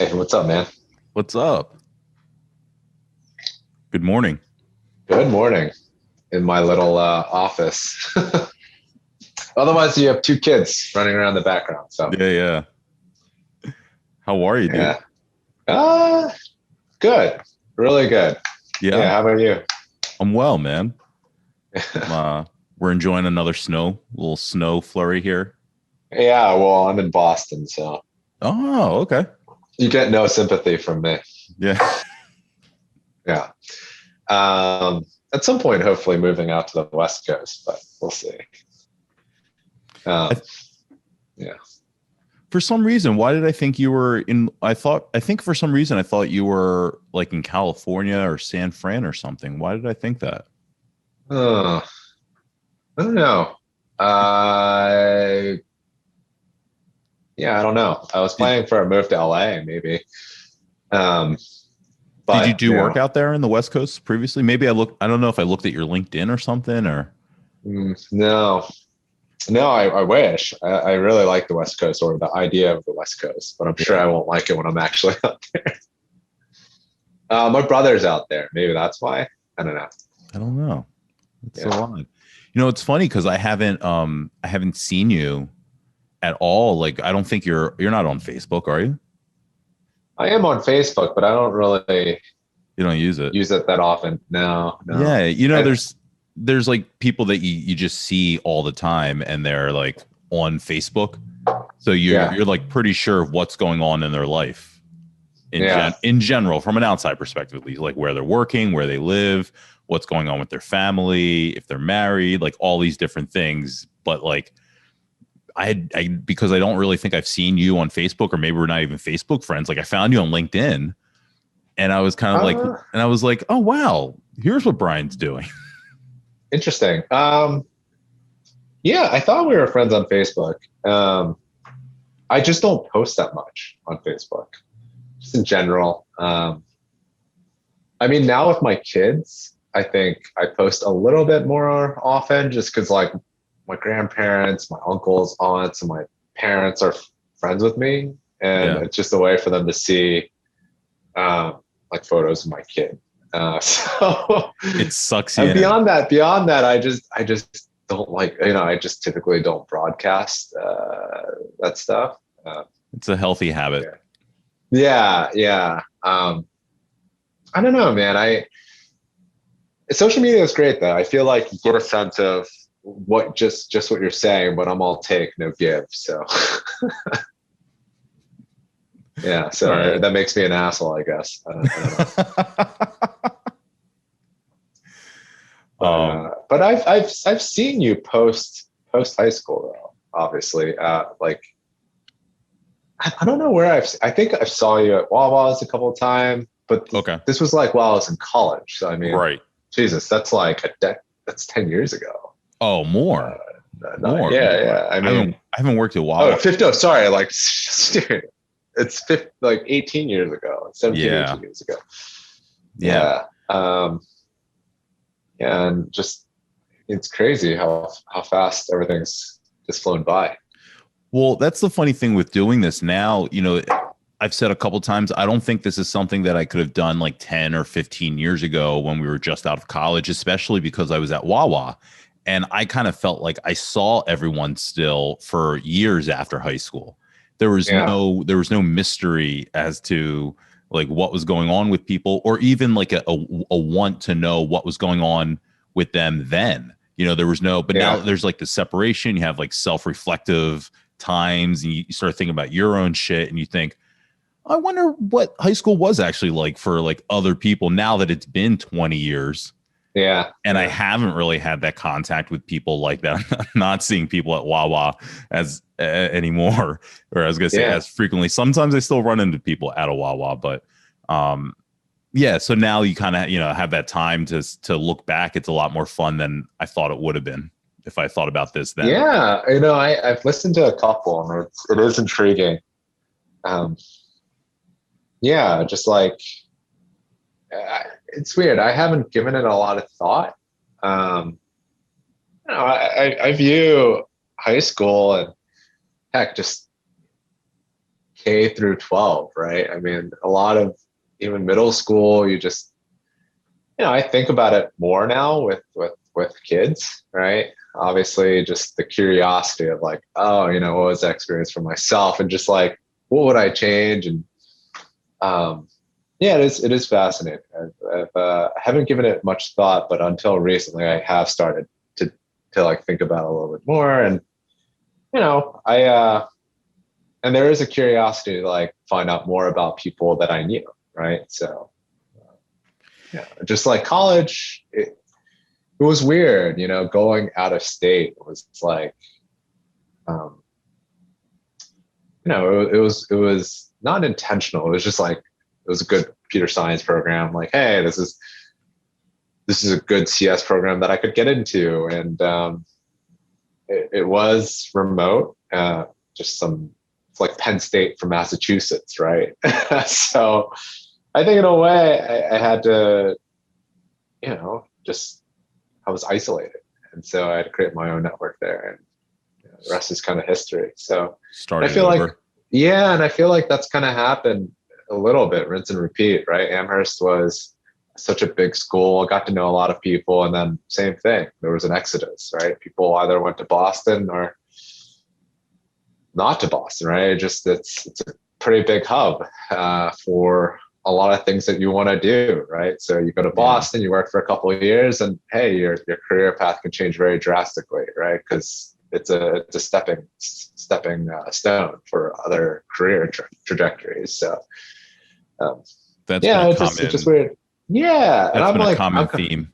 Hey, what's up, man? What's up? Good morning. Good morning in my little office. Otherwise, you have two kids running around the background. So, Yeah, yeah. How are you, dude? yeah. Uh, Good. Really good. Yeah. Yeah, How about you? I'm well, man. We're enjoying another little snow flurry here. Yeah. Well, I'm in Boston, so Oh, okay. you get no sympathy from me. Yeah. Yeah. At some point, hopefully moving out to the West Coast, but we'll see. I, Um, yeah. for some reason, why did I think you were in? I think for some reason I thought you were like in California or San Fran or something. Why did I think that? Uh, I don't know. Uh, yeah, I don't know. I was Did planning for a move to LA, maybe. Um, Did you but do work out there in the West Coast previously? Maybe I don't know if I looked at your LinkedIn or something or. no, no, I wish. I really like the West Coast or the idea of the West Coast, but I'm sure Yeah. I won't like it when I'm actually out there. My brother's out there. Maybe that's why. I don't know. I don't know. It's so Yeah, odd. It's funny because I haven't seen you at all. Like I don't think you're not on Facebook, are you? I am on Facebook, but I don't really You don't use it. use it that often. No, no. Yeah, I, there's like people that you just see all the time and they're like on Facebook. So yeah, you're like pretty sure of what's going on in their life yeah. in general from an outside perspective, at least like where they're working, where they live, what's going on with their family, if they're married, like all these different things. But like I because I don't really think I've seen you on Facebook, or maybe we're not even Facebook friends. Like I found you on LinkedIn, and I was kind of like, Uh, and I was like, oh wow, here's what Brian's doing. Interesting. Yeah, I thought we were friends on Facebook. I just don't post that much on Facebook, just in general. I mean, now with my kids, I think I post a little bit more often just because, like, my grandparents, my uncles, aunts, and my parents are friends with me. And Yeah, it's just a way for them to see, like, photos of my kid. So, it sucks you and in. beyond that, I just don't like, I just typically don't broadcast that stuff. Uh, It's a healthy habit. yeah. Yeah. Yeah. I don't know, man. Social media is great though. I feel like you get a sense of what just what you're saying, but I'm all take, no give. So yeah, All so right. that makes me an asshole, I guess. I don't know, um, but I've seen you post high school though. Obviously, like I don't know where I think I saw you at Wawa's a couple of times, but okay. this was like while I was in college. So I mean, Right. Jesus, that's like that's 10 years ago. Oh, more, more, Yeah, more. yeah. I mean, I haven't worked at oh, Wawa. 50. Oh, sorry. Like, dude, it's 50, like 18 years ago, 17, Yeah. 18 years ago. Yeah. Yeah. Yeah. And just, it's crazy how fast everything's just flown by. Well, that's the funny thing with doing this now. I've said a couple times, I don't think this is something that I could have done like 10 or 15 years ago when we were just out of college, especially because I was at Wawa. And I kind of felt like I saw everyone still for years after high school. Yeah. There was no mystery as to like what was going on with people, or even like a want to know what was going on with them then. There was no, but now Yeah. there's like the separation. You have like self-reflective times, and you start thinking about your own shit, and you think, I wonder what high school was actually like for like other people now that it's been 20 years. Yeah. And I Yeah. haven't really had that contact with people like that. I'm not seeing people at Wawa as anymore, or I was gonna say Yeah. as frequently. Sometimes I still run into people at a Wawa, but um, yeah. So now you kind of have that time to look back. It's a lot more fun than I thought it would have been if I thought about this then. Yeah. I've listened to a couple and it is intriguing. Um, yeah. Just like, it's weird. I haven't given it a lot of thought. Um, I view high school and heck, just K through 12, right? I mean, a lot of even middle school, you just, I think about it more now with kids, right? Obviously, just the curiosity of like, oh, what was that experience for myself, and just like, what would I change? And yeah, it is fascinating. I haven't given it much thought, but until recently, I have started to like think about it a little bit more. And I and there is a curiosity to like find out more about people that I knew, right? So yeah, just like college, it was weird, going out of state was like, it was not intentional. It was just like, it was a good computer science program. Like, hey, this is a good CS program that I could get into. And it was remote, just it's like Penn State from Massachusetts, right? So I think in a way I had to, just, I was isolated. And so I had to create my own network there. And the rest is kind of history. So Started I feel over. like, yeah, and I feel like that's kind of happened a little bit, rinse and repeat, right? Amherst was such a big school. I got to know a lot of people, and then same thing. There was an exodus, right? People either went to Boston or not to Boston, right? It's a pretty big hub for a lot of things that you want to do, right? So you go to Boston, you work for a couple of years, and hey, your career path can change very drastically, right? Because it's a stepping stone for other career trajectories. So That's been yeah, a it's just common. weird. Yeah, and That's I'm been a like, common theme.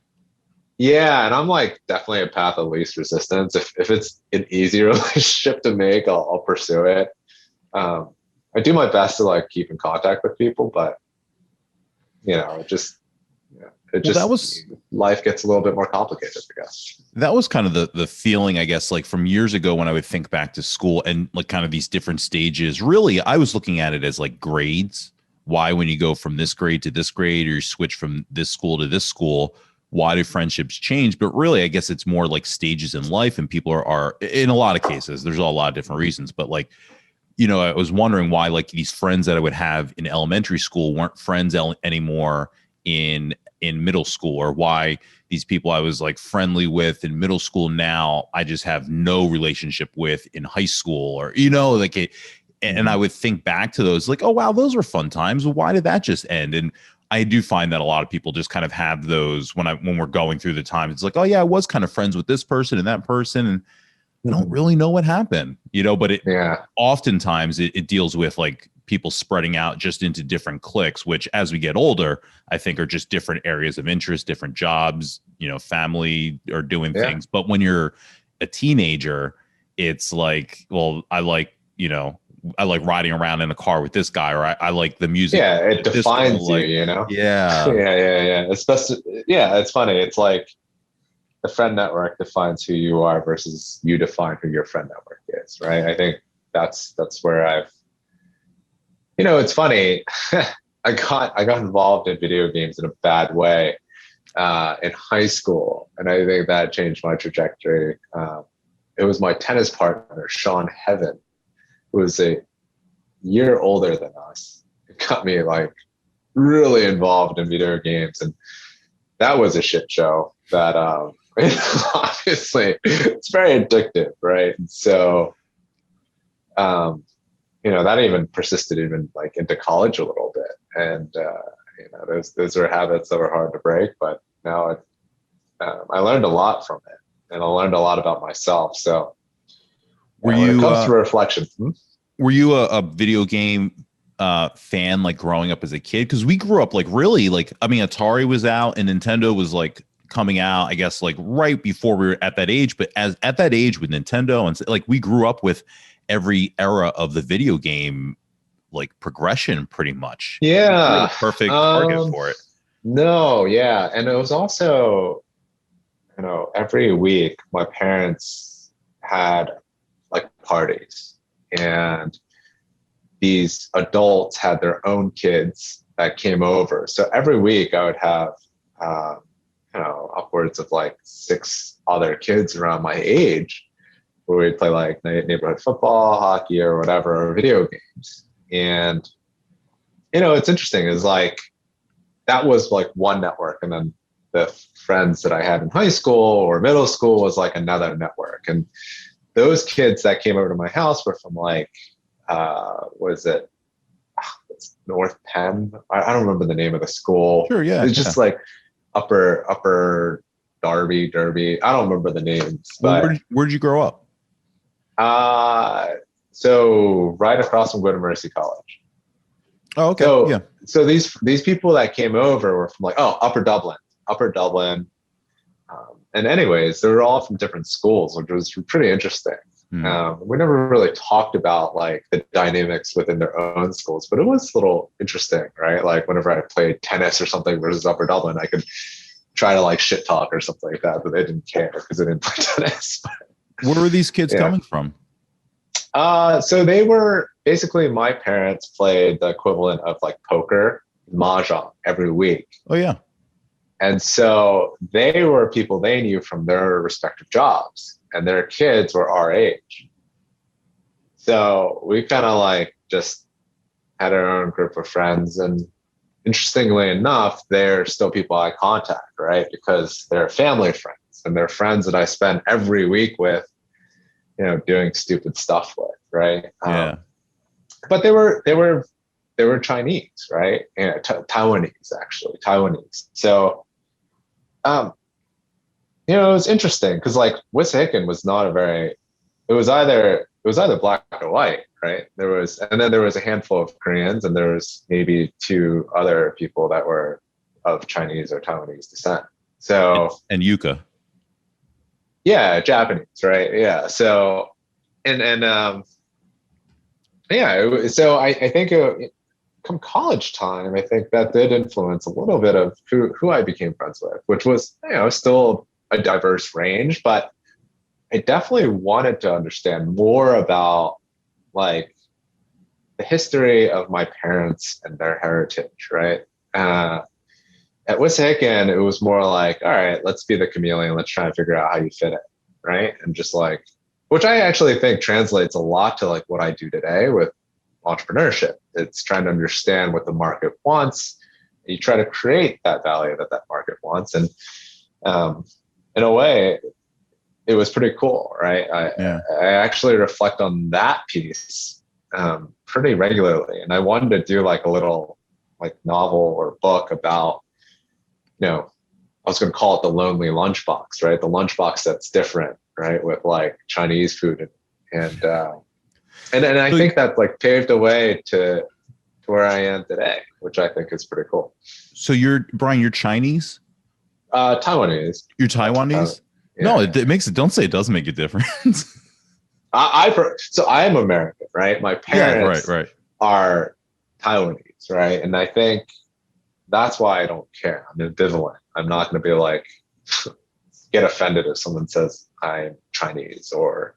yeah, and I'm like definitely a path of least resistance. If it's an easy relationship to make, I'll pursue it. I do my best to like keep in contact with people, but it just, Well, that was life gets a little bit more complicated, I guess. that was kind of the feeling, I guess, like from years ago when I would think back to school and like kind of these different stages. Really, I was looking at it as like grades. Why, when you go from this grade to this grade, or you switch from this school to this school, why do friendships change? But really, I guess it's more like stages in life, and people are in a lot of cases, there's a lot of different reasons, but like, I was wondering why like these friends that I would have in elementary school weren't friends anymore in middle school, or why these people I was like friendly with in middle school now I just have no relationship with in high school, or like it. And I would think back to those like, oh wow, those were fun times. Why did that just end? And I do find that a lot of people just kind of have those when we're going through the time. It's like, oh yeah, I was kind of friends with this person and that person, and I don't really know what happened, but oftentimes it deals with like people spreading out just into different cliques, which as we get older, I think are just different areas of interest, different jobs, family or doing things. But when you're a teenager, it's like, well, I like riding around in a car with this guy, or I like the music. Yeah, it defines you, Yeah. Yeah. Especially, yeah, it's funny. It's like the friend network defines who you are versus you define who your friend network is, right? I think that's where it's funny. I got involved in video games in a bad way in high school, and I think that changed my trajectory. It was my tennis partner, Sean Heaven, who was a year older than us. It got me like really involved in video games, and that was a shit show. That obviously it's very addictive, right? And so, that even persisted even like into college a little bit, and those were habits that were hard to break. But now I learned a lot from it, and I learned a lot about myself. So, when it comes to reflection, were you a video game fan like growing up as a kid? Because we grew up like really like, I mean, Atari was out and Nintendo was like coming out, I guess, like right before we were at that age. But at that age with Nintendo, and like we grew up with every era of the video game like progression pretty much. Yeah, we were the perfect target for it. No, yeah, and it was also, every week my parents had like parties, and these adults had their own kids that came over. So every week I would have, upwards of like 6 other kids around my age, where we'd play like neighborhood football, hockey, or whatever, or video games. And, you know, it's interesting is like, that was like one network. And then the friends that I had in high school or middle school was like another network. And those kids that came over to my house were from like, was it it's North Penn? I don't remember the name of the school. Sure, yeah. It's just like upper Derby. I don't remember the names. Well, But where'd you grow up? So right across from Mercy College. Oh, okay. So, yeah. So these people that came over were from like, oh, Upper Dublin. And anyways, they were all from different schools, which was pretty interesting. We never really talked about like the dynamics within their own schools, but it was a little interesting, right? Like whenever I played tennis or something versus Upper Dublin, I could try to like shit talk or something like that, but they didn't care because they didn't play tennis. Where were these kids coming from? So they were basically, my parents played the equivalent of like poker, mahjong every week. Oh yeah. And so they were people they knew from their respective jobs, and their kids were our age. So we kind of like just had our own group of friends. And interestingly enough, they're still people I contact, right? Because they're family friends and they're friends that I spend every week with, you know, doing stupid stuff with, right? Yeah. But they were Chinese, right? And Taiwanese. So, you know, it was interesting because like Wissahickon was not it was either black or white, right? And then there was a handful of Koreans, and there was maybe 2 other people that were of Chinese or Taiwanese descent. So and Yuka. Yeah, Japanese, right? Yeah. So, so I think come college time, I think that did influence a little bit of who I became friends with, which was, you know, still a diverse range, but I definitely wanted to understand more about like the history of my parents and their heritage, right? At Wissahickon, it was more like, all right, let's be the chameleon. Let's try and figure out how you fit it, right? And just like, which I actually think translates a lot to like what I do today with entrepreneurship. It's trying to understand what the market wants. You try to create that value that market wants. And in a way, it was pretty cool, right? I actually reflect on that piece pretty regularly. And I wanted to do like a little like novel or book about, you know, I was going to call it the lonely lunchbox, right? The lunchbox that's different, right? With like Chinese food and I think that like paved the way to where I am today, which I think is pretty cool. So Brian, you're Chinese? Taiwanese. You're Taiwanese? Yeah. No, it makes it. Don't say it doesn't make a difference. So I am American, right? My parents right. are Taiwanese, right? And I think that's why I don't care. I'm ambivalent. I'm not going to be like get offended if someone says I'm Chinese or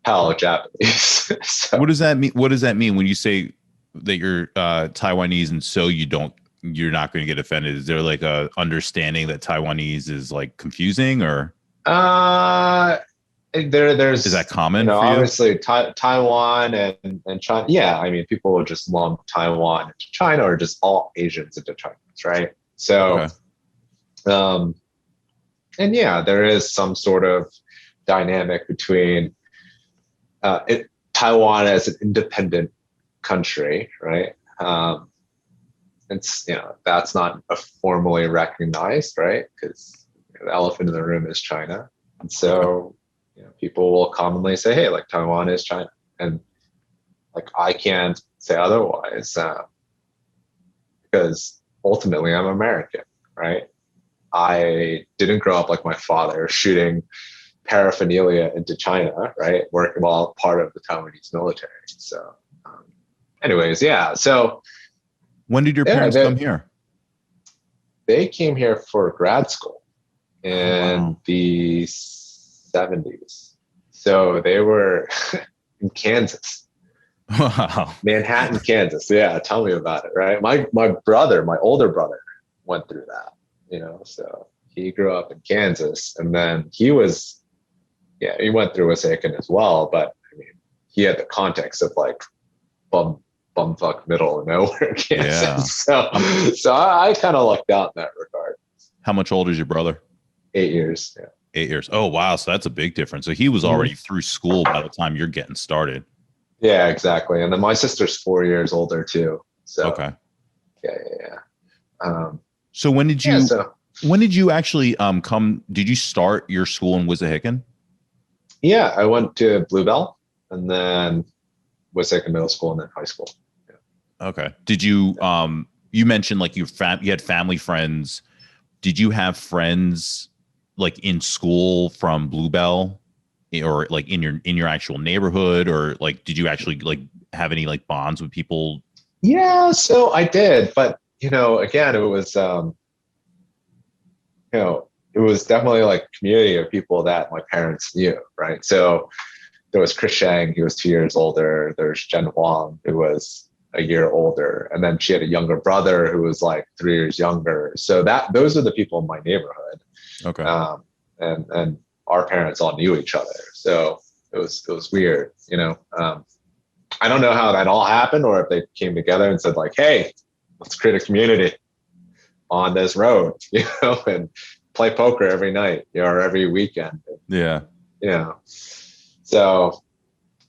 hell Japanese. So, what does that mean? What does that mean when you say that you're Taiwanese and so you're not going to get offended? Is there like a understanding that Taiwanese is like confusing or? There's is that common? You know, for you? obviously Taiwan and China. Yeah, I mean, people will just lump Taiwan into China or just all Asians into Chinese, right? So, okay. And yeah, there is some sort of dynamic between Taiwan as an independent country, right? It's, you know, that's not formally recognized, right? Because the elephant in the room is China, and so you know, people will commonly say, "Hey, like Taiwan is China," and like I can't say otherwise because ultimately I'm American, right? I didn't grow up like my father shooting paraphernalia into China, right? Working while part of the Taiwanese military. So, anyways, yeah. So, when did your parents come here? They came here for grad school in the 70s. So they were in Kansas. Wow. Manhattan, Kansas. Yeah, tell me about it, right? My older brother went through that, you know, so he grew up in Kansas, and then he went through Wissahickon as well, but I mean, he had the context of like bum bumfuck middle of nowhere Kansas. Yeah. So I kind of lucked out in that regard. How much older is your brother? 8 years. Yeah. 8 years. Oh, wow. So that's a big difference. So he was already through school by the time you're getting started. Yeah, exactly. And then my sister's 4 years older too. So Okay. Yeah. So when did you actually did you start your school in Wissahickon? Yeah, I went to Bluebell and then Wissahickon Middle School and then high school. Yeah. Okay. Did you you mentioned like you had family friends. Did you have friends like in school from Bluebell or like in your actual neighborhood, or like did you actually like have any like bonds with people? Yeah, so I did, but again, it was it was definitely like a community of people that my parents knew, right? So there was Chris Shang, he was 2 years older. There's Jen Huang, who was a year older, and then she had a younger brother who was like 3 years younger. So those are the people in my neighborhood. Okay. And our parents all knew each other, so it was weird. I don't know how that all happened, or if they came together and said like, "Hey, let's create a community on this road," and play poker every night, or every weekend. Yeah. So,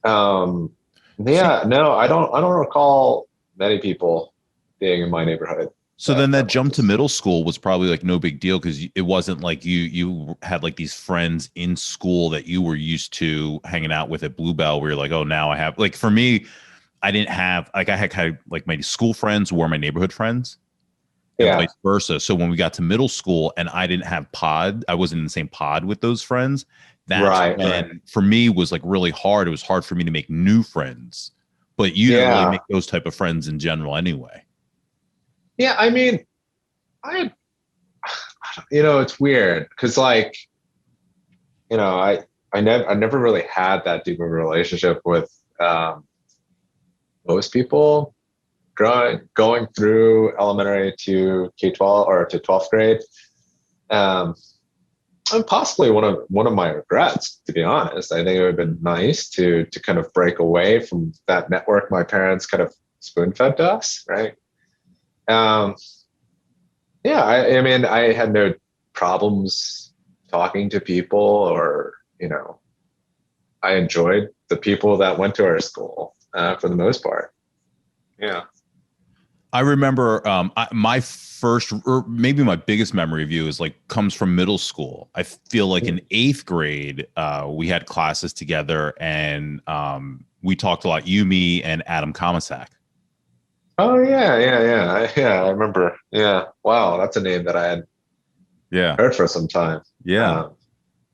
no, I don't recall many people being in my neighborhood. So then that jump to middle school was probably like no big deal, because it wasn't like you had like these friends in school that you were used to hanging out with at Bluebell, where you're like, oh, now I have, like, for me, I didn't have, like, I had kind of like my school friends were my neighborhood friends, and vice versa. So when we got to middle school and I didn't have I wasn't in the same pod with those friends. That's when for me was like really hard. It was hard for me to make new friends, but you didn't really make those type of friends in general anyway. Yeah, I mean, it's weird because, like, I never really had that deep of a relationship with most people going through elementary to K-12 or to 12th grade. And possibly one of my regrets, to be honest. I think it would have been nice to kind of break away from that network my parents kind of spoon-fed to us, right? I mean, I had no problems talking to people, or I enjoyed the people that went to our school for the most part. Yeah. I remember my first, or maybe my biggest memory of you is like comes from middle school. I feel like in 8th grade, we had classes together, and we talked a lot. You, me, and Adam Kamasak. Oh yeah. I remember. Yeah. Wow, that's a name that I had heard for some time. Yeah.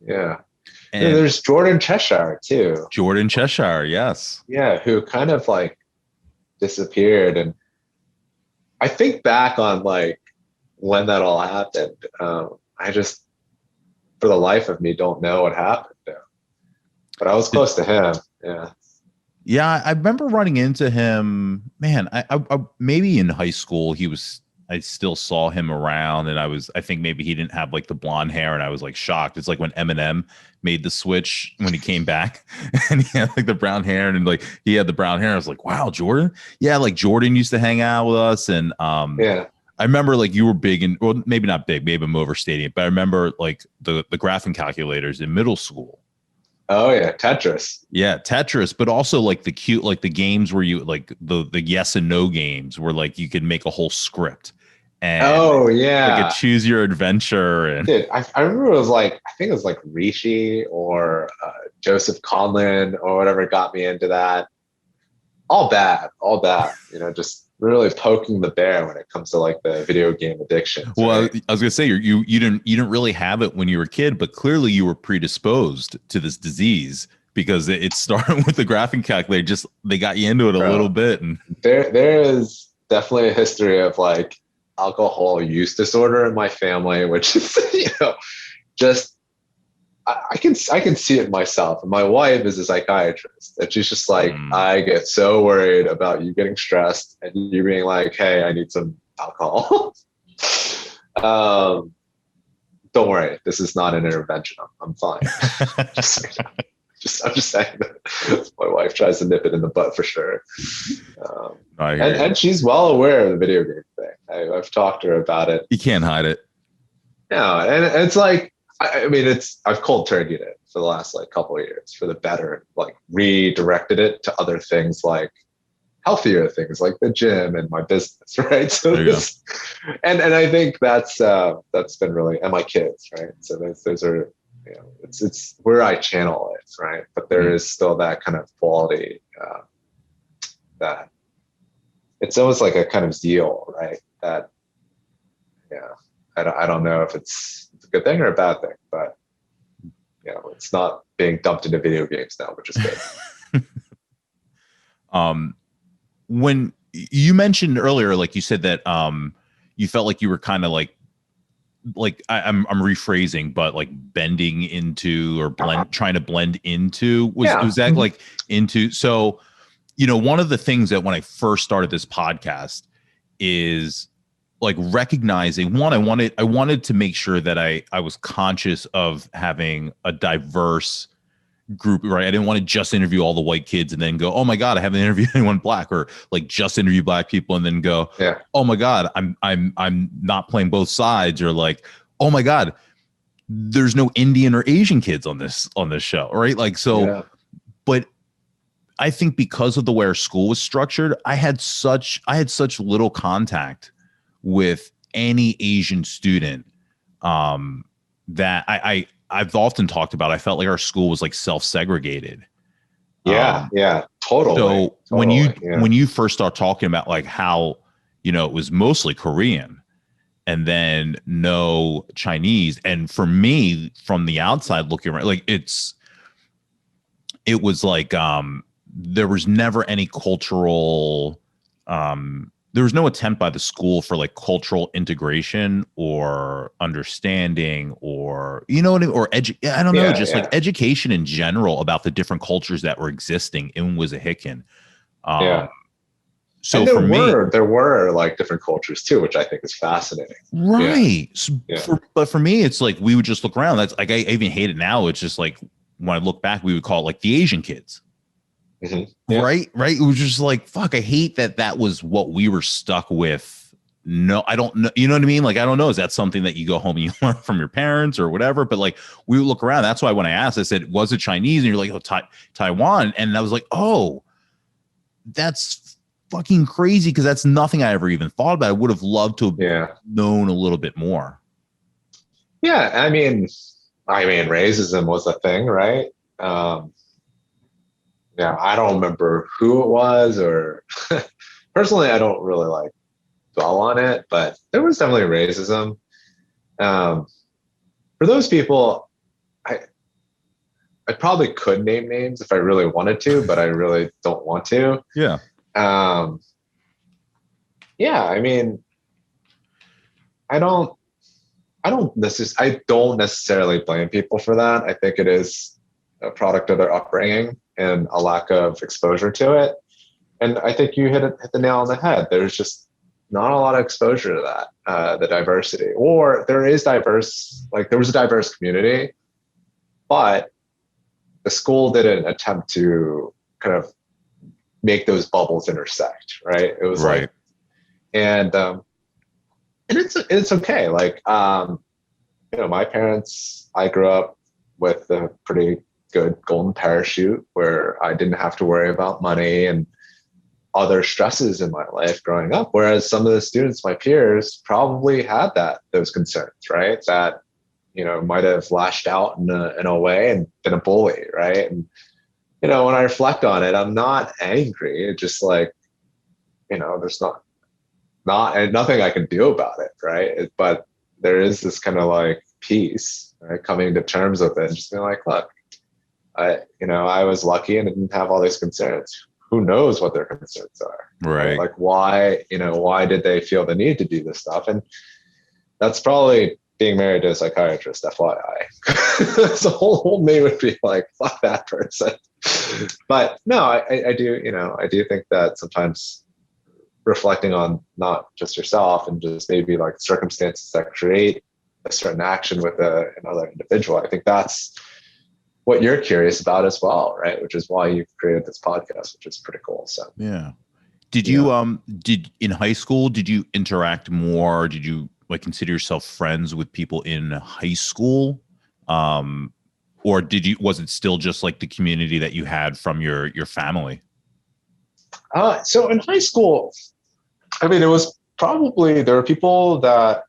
And there's Jordan Cheshire too. Jordan Cheshire, yes. Yeah, who kind of like disappeared, and I think back on like when that all happened. I just, for the life of me, don't know what happened there. But I was close to him. Yeah. Yeah, I remember running into him. Man, I maybe in high school I still saw him around, and I think maybe he didn't have like the blonde hair, and I was like shocked. It's like when Eminem made the switch when he came back, and he had like the brown hair, and like he had the brown hair. I was like, wow, Jordan. Yeah, like Jordan used to hang out with us, and I remember like you were big, and well, maybe not big, maybe I'm overstating it, but I remember like the graphing calculators in middle school. Oh yeah, Tetris. Yeah, Tetris, but also like the cute, like the games where you like the yes and no games where like you could make a whole script. And like a choose your adventure. And dude, I remember it was like, I think it was like Rishi or Joseph Conlon or whatever got me into that. All bad, just really poking the bear when it comes to like the video game addiction. Well, right? I was gonna say you didn't really have it when you were a kid, but clearly you were predisposed to this disease because it started with the graphing calculator. Just they got you into it a little bit, and there is definitely a history of like alcohol use disorder in my family, which is just I can see it myself. And my wife is a psychiatrist, and she's just like, I get so worried about you getting stressed and you being like, hey, I need some alcohol. Don't worry, this is not an intervention. I'm fine. I'm just saying that my wife tries to nip it in the butt for sure. And she's well aware of the video game thing. I've talked to her about it. You can't hide it. No, and it's like, I mean, I've cold turkeyed it for the last like couple of years for the better, like redirected it to other things like healthier things like the gym and my business, right? So and I think that's been really, and my kids, right? So those are, you know, it's where I channel it, right? But there is still that kind of quality that it's almost like a kind of zeal, right? That, yeah, I don't know if it's a good thing or a bad thing, but you know, it's not being dumped into video games now, which is good. When you mentioned earlier, like you said that you felt like you were kind of like I'm rephrasing, but like bending into or trying to blend into was that like into, so, you know, one of the things that when I first started this podcast is like recognizing one, I wanted to make sure that I was conscious of having a diverse group, right? I didn't want to just interview all the white kids and then go, oh my God, I haven't interviewed anyone black, or like just interview black people and then go, oh my God, I'm not playing both sides, or like, oh my God, there's no Indian or Asian kids on this show, right? Like, so, but I think because of the way our school was structured, I had such little contact with any Asian student that I've often talked about. I felt like our school was like self-segregated. Totally. So when you first start talking about like how, you know, it was mostly Korean and then no Chinese, and for me from the outside looking around, like it was like there was never any cultural there was no attempt by the school for like cultural integration or understanding, or, you know what I mean? Or I don't know, just like education in general about the different cultures that were existing in Wissahickon. So for me, there were like different cultures too, which I think is fascinating. Right. But for me, it's like, we would just look around. That's like, I even hate it now. It's just like, when I look back, we would call it like the Asian kids. Right. It was just like, fuck, I hate that was what we were stuck with. No, I don't know. You know what I mean? Like, I don't know. Is that something that you go home and you learn from your parents or whatever? But like, we would look around. That's why when I asked, I said, was it Chinese? And you're like, oh, Taiwan. And I was like, oh, that's fucking crazy, because that's nothing I ever even thought about. I would have loved to have known a little bit more. Yeah. I mean, racism was a thing, right? Yeah, I don't remember who it was, or personally, I don't really like dwell on it, but there was definitely racism. For those people, I probably could name names if I really wanted to, but I really don't want to. I mean, I don't necessarily blame people for that. I think it is a product of their upbringing and a lack of exposure to it. And I think you hit the nail on the head. There's just not a lot of exposure to that, the diversity. Or there is diverse, like there was a diverse community, but the school didn't attempt to kind of make those bubbles intersect, right? It was like, and it's okay. Like, you know, my parents, I grew up with a pretty good golden parachute where I didn't have to worry about money and other stresses in my life growing up. Whereas some of the students, my peers, probably had those concerns, right? That, you know, might have lashed out in a way and been a bully, right? And, you know, when I reflect on it, I'm not angry. It's just like, you know, there's nothing I can do about it, right? But there is this kind of like peace, right? Coming to terms with it and just being like, look, I was lucky and didn't have all these concerns. Who knows what their concerns are? Right. Like why did they feel the need to do this stuff? And that's probably being married to a psychiatrist, FYI. So whole me would be like, fuck that person. But no, I do think that sometimes reflecting on not just yourself and just maybe like circumstances that create a certain action with another individual, I think that's what you're curious about as well, right? Which is why you've created this podcast, which is pretty cool. So Yeah. Did yeah. you did in high school, did you interact more? Did you like consider yourself friends with people in high school? Or was it still just like the community that you had from your family? So in high school, I mean, it was probably, there were people that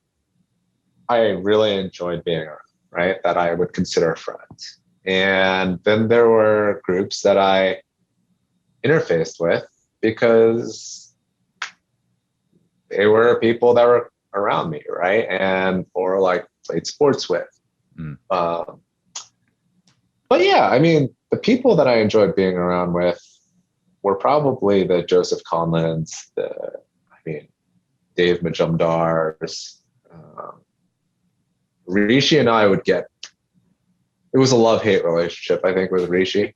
I really enjoyed being around, right? That I would consider friends. And then there were groups that I interfaced with because they were people that were around me, right? And or like played sports with. But yeah, I mean, the people that I enjoyed being around with were probably the Joseph Conlins, Dave Majumdars. Rishi and I would get, it was a love-hate relationship, I think, with Rishi.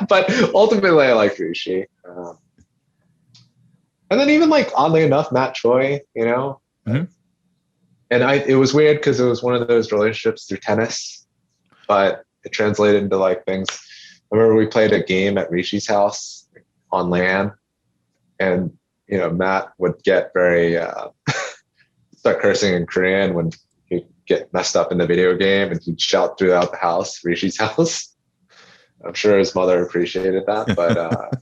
But ultimately, I like Rishi. And then even like, oddly enough, Matt Choi, you know? Mm-hmm. And it was weird because it was one of those relationships through tennis, but it translated into like things. I remember we played a game at Rishi's house on LAN, and you know, Matt would get very start cursing in Korean when he'd get messed up in the video game, and he'd shout throughout the house, Rishi's house. I'm sure his mother appreciated that, but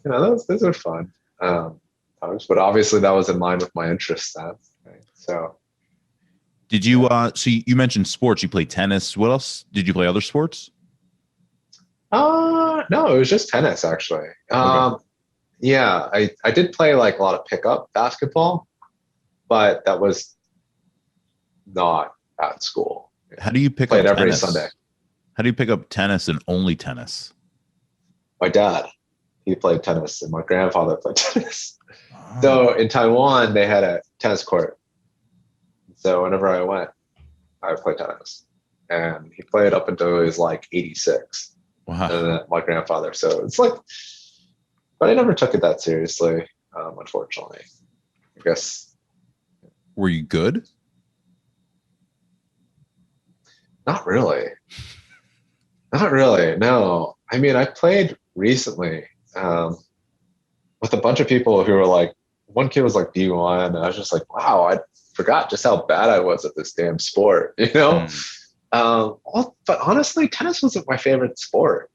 you know, those are fun times. But obviously, that was in line with my interests then. Right? So. Did you so you mentioned sports, you play tennis. What else? Did you play other sports? No, it was just tennis actually. Okay. Yeah, I did play like a lot of pickup basketball, but that was not at school. How do you pick Played up every tennis? Sunday. How do you pick up tennis and only tennis? My dad, he played tennis, and my grandfather played tennis. So in Taiwan, they had a tennis court. So whenever I went, I would play tennis, and he played up until he was like 86. Wow. And then my grandfather. So it's like, but I never took it that seriously, unfortunately. I guess. Were you good? Not really. Not really. No. I mean, I played recently with a bunch of people who were like, one kid was like D1, and I was just like, wow, I forgot just how bad I was at this damn sport, you know? But honestly, tennis wasn't my favorite sport.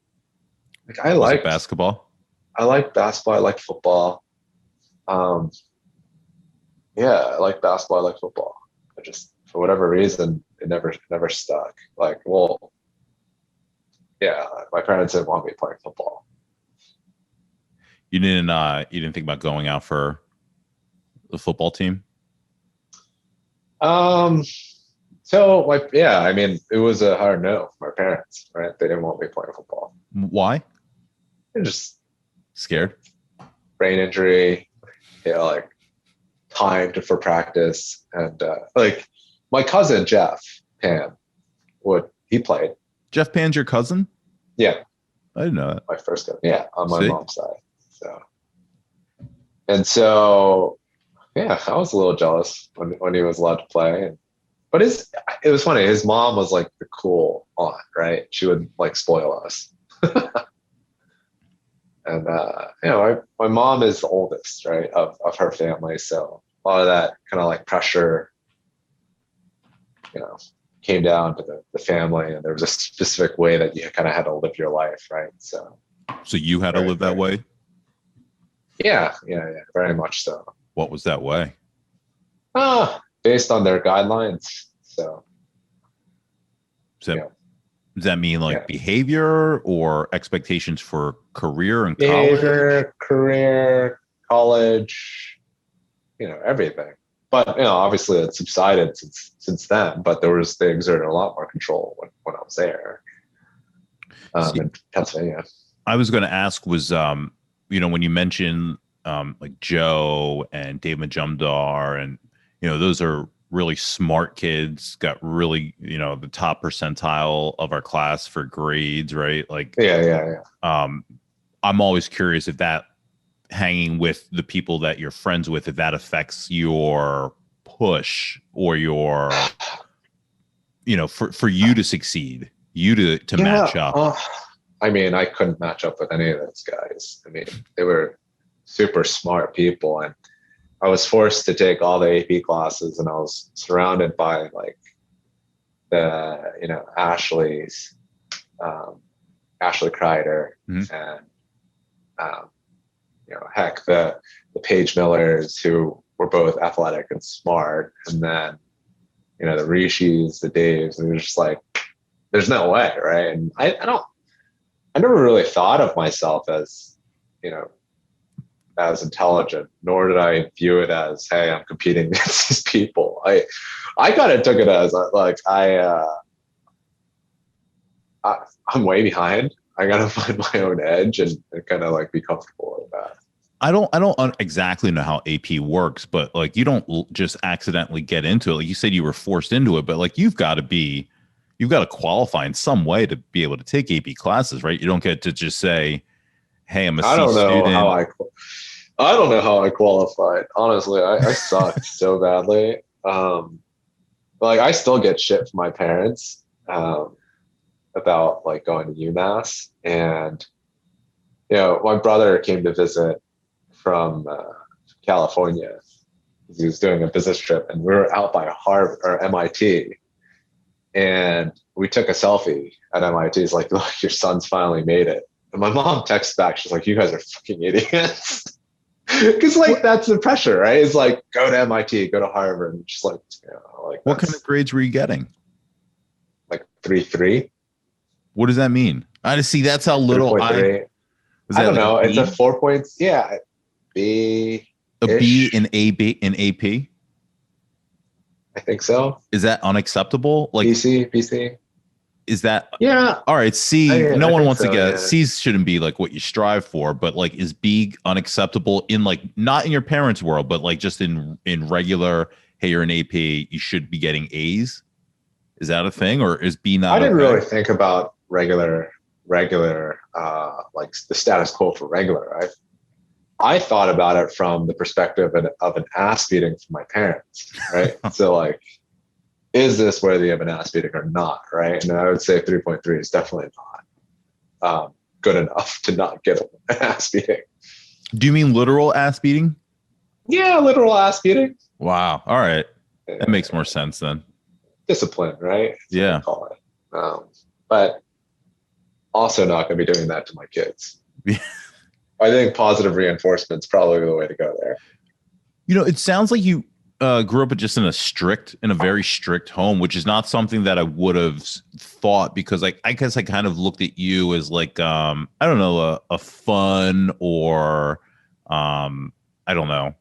Like I like basketball. I like basketball. I like football. Yeah, I like basketball. I like football. I just, for whatever reason, it never stuck. Like, well, yeah, my parents didn't want me playing football. You didn't think about going out for the football team? So like, yeah, I mean, it was a hard no from my parents, right? They didn't want me playing football. Why? They're just scared. Brain injury, you know, like timed for practice, and like my cousin Jeff Pan, he played. Jeff Pan's your cousin? Yeah, I didn't know that. my first cousin. Yeah, on my mom's side. So yeah, I was a little jealous when he was allowed to play. But it was funny. His mom was like the cool aunt, right? She would like spoil us. And you know, my mom is the oldest, right, of her family, so a lot of that kind of like pressure, you know, came down to the family, and there was a specific way that you kind of had to live your life, right? So you had to live that way? Yeah, very much so. What was that way? Based on their guidelines. So does that mean like behavior or expectations for career and behavior, career, college, you know, everything. But you know, obviously it subsided since then. But they exerted a lot more control when I was there in Pennsylvania. I was going to ask was you know, when you mentioned like Joe and Dave Majumdar, and you know, those are really smart kids, got really, you know, the top percentile of our class for grades, right? Like yeah. I'm always curious if that hanging with the people that you're friends with, if that affects your push or your, you know, for you to succeed. you to match up? I mean, I couldn't match up with any of those guys. I mean, they were super smart people, and I was forced to take all the AP classes, and I was surrounded by like the, you know, Ashley Kreider, and you know, heck, the Paige Millers, who were both athletic and smart, and then, you know, the Rishis, the Daves, and it was just like, there's no way, right? And I never really thought of myself as, you know, as intelligent, nor did I view it as, hey, I'm competing against these people. I kind of took it as like, I'm way behind. I gotta find my own edge and kind of like be comfortable with that. I don't exactly know how AP works, but like you don't just accidentally get into it. Like you said, you were forced into it, but like you've got to qualify in some way to be able to take AP classes, right? You don't get to just say, "Hey, I'm a C student." I don't know how I qualified. Honestly, I sucked so badly. Like I still get shit from my parents about like going to UMass, and you know, my brother came to visit from California. He was doing a business trip, and we were out by Harvard or MIT, and we took a selfie at MIT. He's like, "Look, your son's finally made it." And my mom texts back, she's like, "You guys are fucking idiots." Because like that's the pressure, right? It's like, go to MIT, go to Harvard, and just like, you know, like what kind of grades were you getting? Like 3.3. What does that mean? I just see that's how little I don't know. It's a 4 points. Yeah, B. A B in AP. I think so. Is that unacceptable? Like BC. Is that yeah? All right, C. No one wants to get yeah. C's shouldn't be like what you strive for, but like is B unacceptable in like not in your parents' world, but like just in regular? Hey, you're an AP, you should be getting A's. Is that a thing, or is B not? I didn't really think about regular like the status quo for regular. I thought about it from the perspective of an ass beating from my parents, right? So like, is this worthy of an ass beating or not, right? And I would say 3.3 is definitely not good enough to not get an ass beating. Do you mean literal ass beating? Yeah, literal ass beating. Wow. All right. That makes more sense then. Discipline, right? That's yeah. what I call it. But also not going to be doing that to my kids. I think positive reinforcement is probably the way to go there. You know, it sounds like you grew up just in a very strict home, which is not something that I would have thought, because like I guess I kind of looked at you as like I don't know, a fun or I don't know.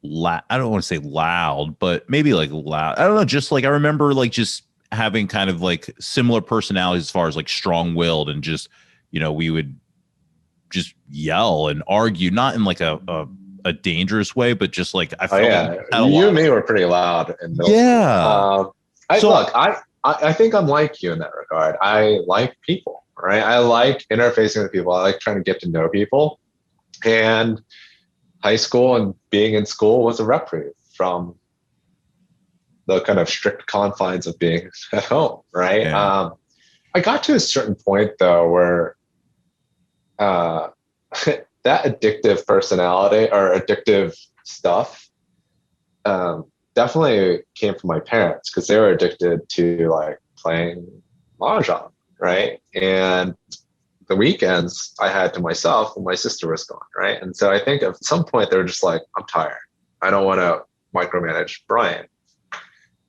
I don't want to say loud, but maybe like loud. I don't know. Just like I remember like just having kind of like similar personalities as far as like strong-willed, and just, you know, we would just yell and argue, not in like a dangerous way, but just like I felt like you and me were pretty loud in middle school. I think I'm like you in that regard. I like people, right? I like interfacing with people. I like trying to get to know people. And high school and being in school was a reprieve from the kind of strict confines of being at home, right? Yeah. I got to a certain point though where that addictive personality or addictive stuff definitely came from my parents, because they were addicted to like playing mahjong, right? And the weekends I had to myself when my sister was gone, right? And so I think at some point they were just like, I'm tired. I don't want to micromanage Brian.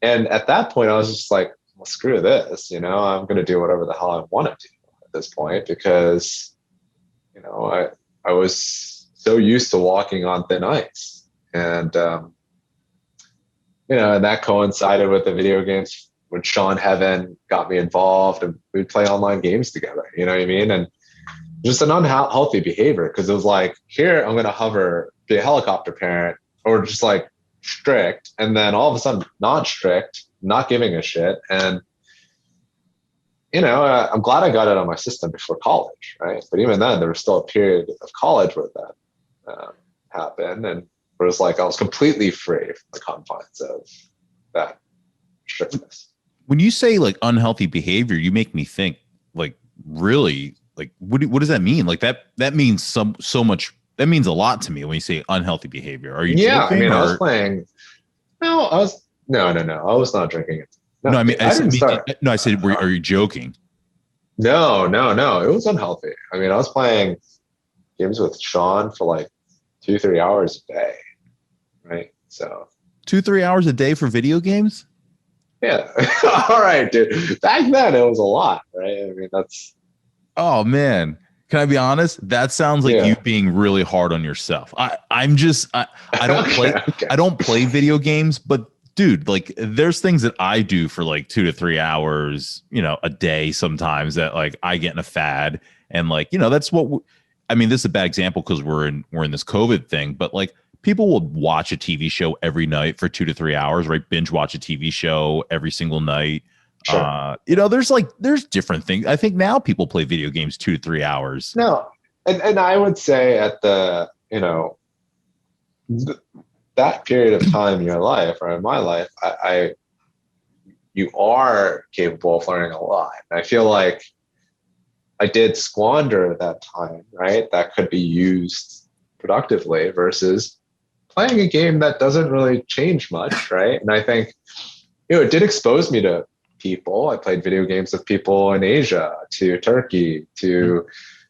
And at that point I was just like, well, screw this, you know, I'm going to do whatever the hell I want to do at this point, because, you know, I was so used to walking on thin ice. And, you know, and that coincided with the video games when Sean Heaven got me involved, and we'd play online games together, you know what I mean? And just an unhealthy behavior, because it was like, here, I'm going to hover, be a helicopter parent, or just like strict. And then all of a sudden, not strict, not giving a shit. And, you know, I'm glad I got it on my system before college, right? But even then, there was still a period of college where that happened. And it was like I was completely free from the confines of that strictness. When you say like unhealthy behavior, you make me think like really like what does that mean? Like that means so much. That means a lot to me when you say unhealthy behavior. Are you Yeah, I joking mean, I was or playing. No, I was no. I was not drinking it. no? No, I mean, I didn't start. no. I said, are you joking? No. It was unhealthy. I mean, I was playing games with Sean for like 2-3 hours a day, right? So 2-3 hours a day for video games? yeah, all right, dude. Back then, it was a lot, right? I mean, that's Oh man. Can I be honest? That sounds like you yeah. being really hard on yourself. I don't play Okay. I don't play video games, but dude, like there's things that I do for like 2 to 3 hours, a day sometimes that like I get in a fad and like, that's I mean, this is a bad example because we're in this COVID thing, but like people will watch a TV show every night for 2 to 3 hours, right? Binge watch a TV show every single night. Sure. There's different things. I think now people play video games 2 to 3 hours. No, and I would say at the that period of time in your life or in my life, you are capable of learning a lot. And I feel like I did squander that time, right? That could be used productively versus playing a game that doesn't really change much, right? And I think, it did expose me to people. I played video games with people in Asia, to Turkey,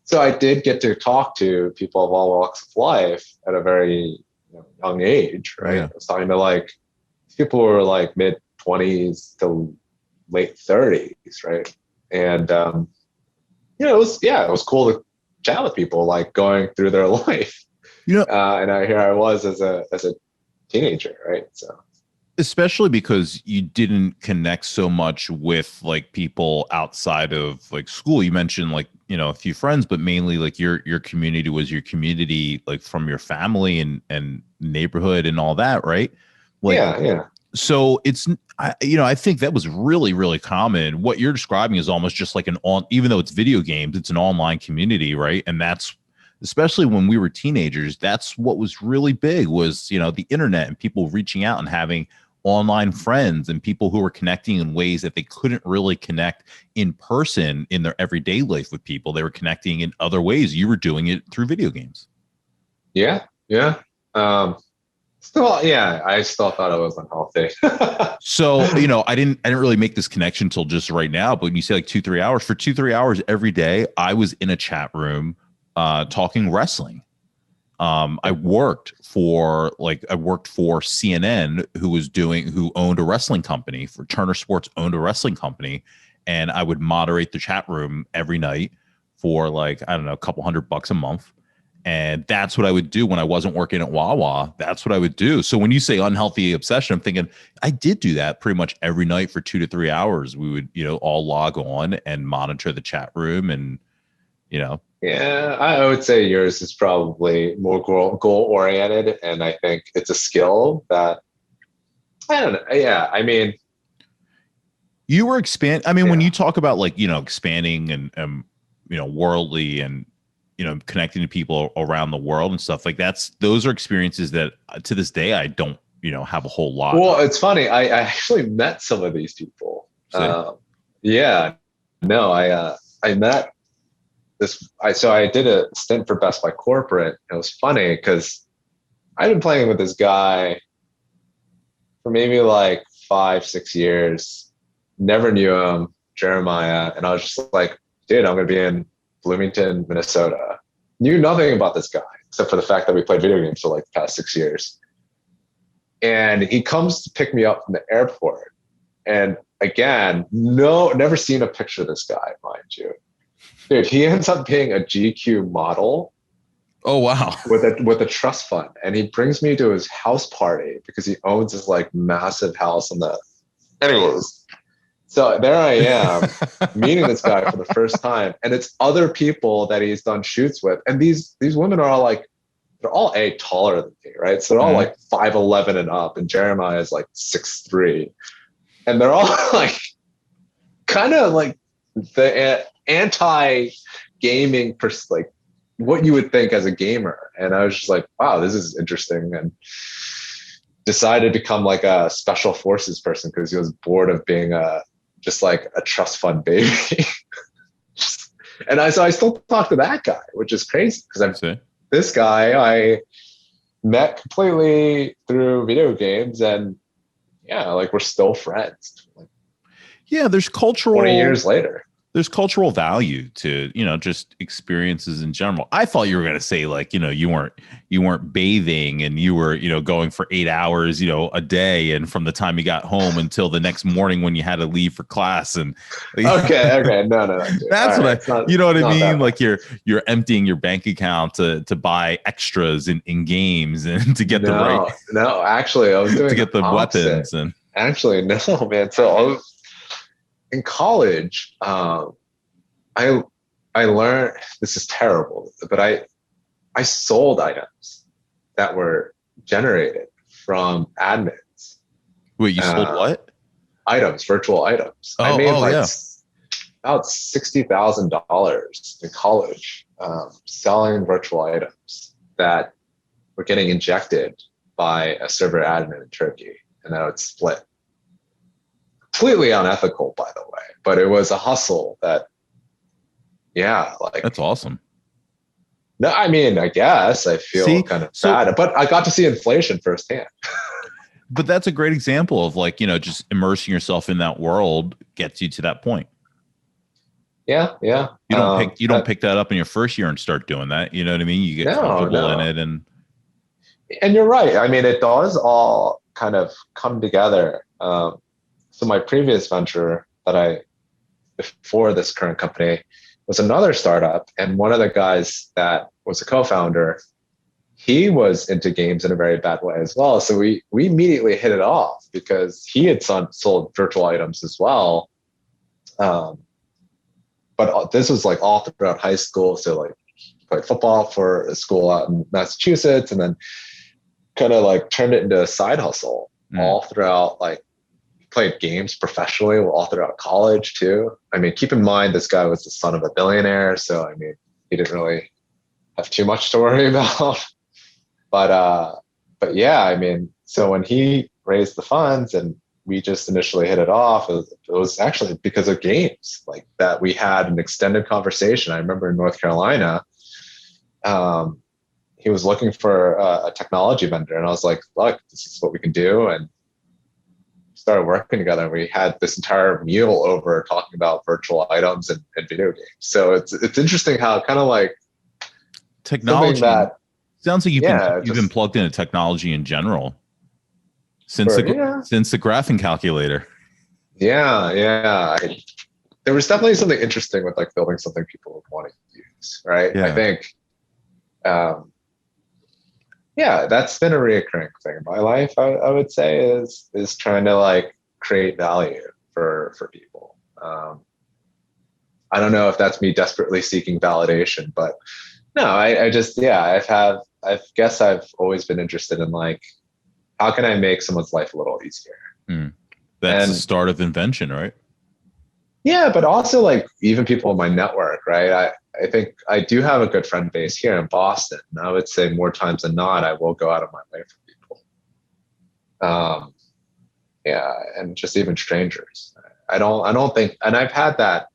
so I did get to talk to people of all walks of life at a very young age, right? Yeah. I was talking to like people who were like mid 20s to late 30s, right? And it was cool to chat with people like going through their life. And here I was as a teenager, right? So especially because you didn't connect so much with like people outside of like school. You mentioned like, a few friends, but mainly like your community was your community, like from your family and neighborhood and all that, right? Like, yeah. So I think that was really, really common. What you're describing is almost just like even though it's video games, it's an online community, right? And that's, especially when we were teenagers, that's what was really big was, the internet and people reaching out and having online friends and people who were connecting in ways that they couldn't really connect in person in their everyday life with people. They were connecting in other ways. You were doing it through video games. Yeah. I still thought it was unhealthy. So, I didn't really make this connection until just right now, but when you say like 2-3 hours, for 2-3 hours every day, I was in a chat room talking wrestling. I worked for CNN, who owned a wrestling company. For Turner Sports owned a wrestling company, and I would moderate the chat room every night for like, I don't know, a couple $100 a month. And that's what I would do when I wasn't working at Wawa. That's what I would do. So when you say unhealthy obsession, I'm thinking I did do that pretty much every night for 2 to 3 hours. We would, all log on and monitor the chat room and, Yeah, I would say yours is probably more goal oriented, and I think it's a skill that I don't know. Yeah, I mean, you were when you talk about like expanding and worldly and connecting to people around the world and stuff like those are experiences that to this day I don't have a whole lot. Well, it's funny. I actually met some of these people. Yeah, no, I met. So I did a stint for Best Buy Corporate. It was funny because I've been playing with this guy for maybe like 5-6 years. Never knew him, Jeremiah, and I was just like, dude, I'm gonna be in Bloomington, Minnesota. Knew nothing about this guy except for the fact that we played video games for like the past 6 years. And he comes to pick me up from the airport, and again, never seen a picture of this guy, mind you. Dude, he ends up being a GQ model. Oh wow! With a trust fund, and he brings me to his house party because he owns this like massive house on the. Anyways, so there I am meeting this guy for the first time, and it's other people that he's done shoots with, and these women are all like, they're all taller than me, right? So they're all like 5'11" and up, and Jeremiah is like 6'3", and they're all like, kind of like the anti-gaming like what you would think as a gamer. And I was just like, wow, this is interesting, and decided to become like a special forces person because he was bored of being a just like a trust fund baby. So I still talk to that guy, which is crazy because this guy I met completely through video games, and yeah, like we're still friends. Like, yeah, there's cultural 20 years later. There's cultural value to, just experiences in general. I thought you were going to say like, you weren't bathing and you were, going for 8 hours, a day. And from the time you got home until the next morning when you had to leave for class. And okay. No. That's right, what you know what I mean? Like you're emptying your bank account to buy extras in games and to get No, actually I was doing to get the weapons and actually, no, man. So in college, I learned, this is terrible, but I sold items that were generated from admins. Wait, you sold what? Items, virtual items. I made about $60,000 in college selling virtual items that were getting injected by a server admin in Turkey, and that would split. Completely unethical, by the way, but it was a hustle that, like that's awesome. No, I mean, I guess I feel kind of bad, but I got to see inflation firsthand. But that's a great example of like, just immersing yourself in that world gets you to that point. Yeah. You don't pick that up in your first year and start doing that. You know what I mean? You get comfortable in it, and you're right. I mean, it does all kind of come together. So my previous venture before this current company was another startup. And one of the guys that was a co-founder, he was into games in a very bad way as well. So we immediately hit it off because he had sold virtual items as well. But this was like all throughout high school. So like he played football for a school out in Massachusetts and then kind of like turned it into a side hustle all throughout, like played games professionally all throughout college too. I mean, keep in mind, this guy was the son of a billionaire. So, I mean, he didn't really have too much to worry about, but yeah, I mean, so when he raised the funds and we just initially hit it off, it was actually because of games like that. We had an extended conversation. I remember in North Carolina, he was looking for a technology vendor and I was like, look, this is what we can do. And started working together and we had this entire meal over talking about virtual items and video games. So it's interesting how kind of like technology sounds like you've been plugged into technology in general since the graphing calculator. Yeah. There was definitely something interesting with like building something people would want to use, right? I think that's been a reoccurring thing in my life. I would say is trying to like create value for people. I don't know if that's me desperately seeking validation, but no, I guess I've always been interested in like, how can I make someone's life a little easier? That's the start of invention, right? Yeah, but also like even people in my network, right? I think I do have a good friend base here in Boston. I would say more times than not, I will go out of my way for people. And just even strangers. I don't think, and I've had that.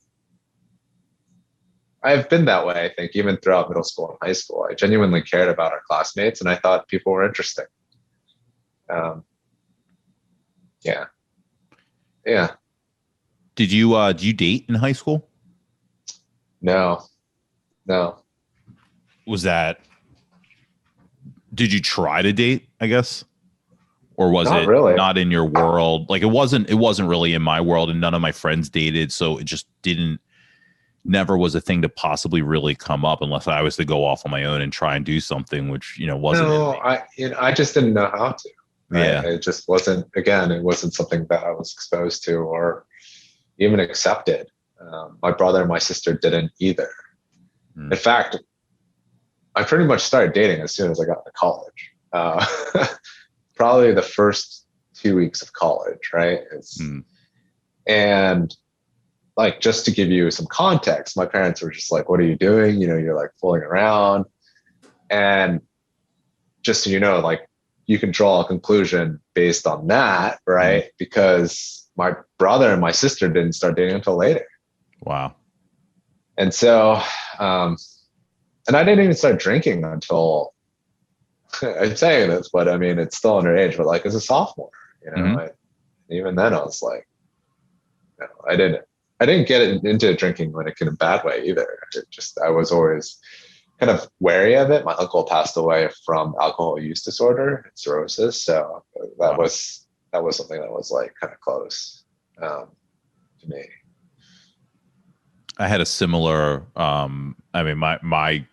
I've been that way, I think, even throughout middle school and high school. I genuinely cared about our classmates and I thought people were interesting. Yeah. Did you date in high school? No. Did you try to date, I guess? Or was it not in your world? Like it wasn't really in my world and none of my friends dated. So it just never was a thing to possibly really come up unless I was to go off on my own and try and do something, which, wasn't. No, I just didn't know how to. Right? Yeah. It just wasn't, again, it wasn't something that I was exposed to or even accepted. My brother and my sister didn't either. In fact, I pretty much started dating as soon as I got to college. Probably the first 2 weeks of college, right? And like, just to give you some context, my parents were just like, what are you doing? You're like fooling around. And just so you know, like you can draw a conclusion based on that, right? Because my brother and my sister didn't start dating until later. Wow. And so, and I didn't even start drinking until, I'm saying this, but I mean, it's still underage, but like as a sophomore, you know, Mm-hmm. Even then I was like, no, I didn't get into drinking like in a bad way either. I was always kind of wary of it. My uncle passed away from alcohol use disorder, cirrhosis. So that Wow. was something that was like kind of close to me. I had a similar, I mean, my,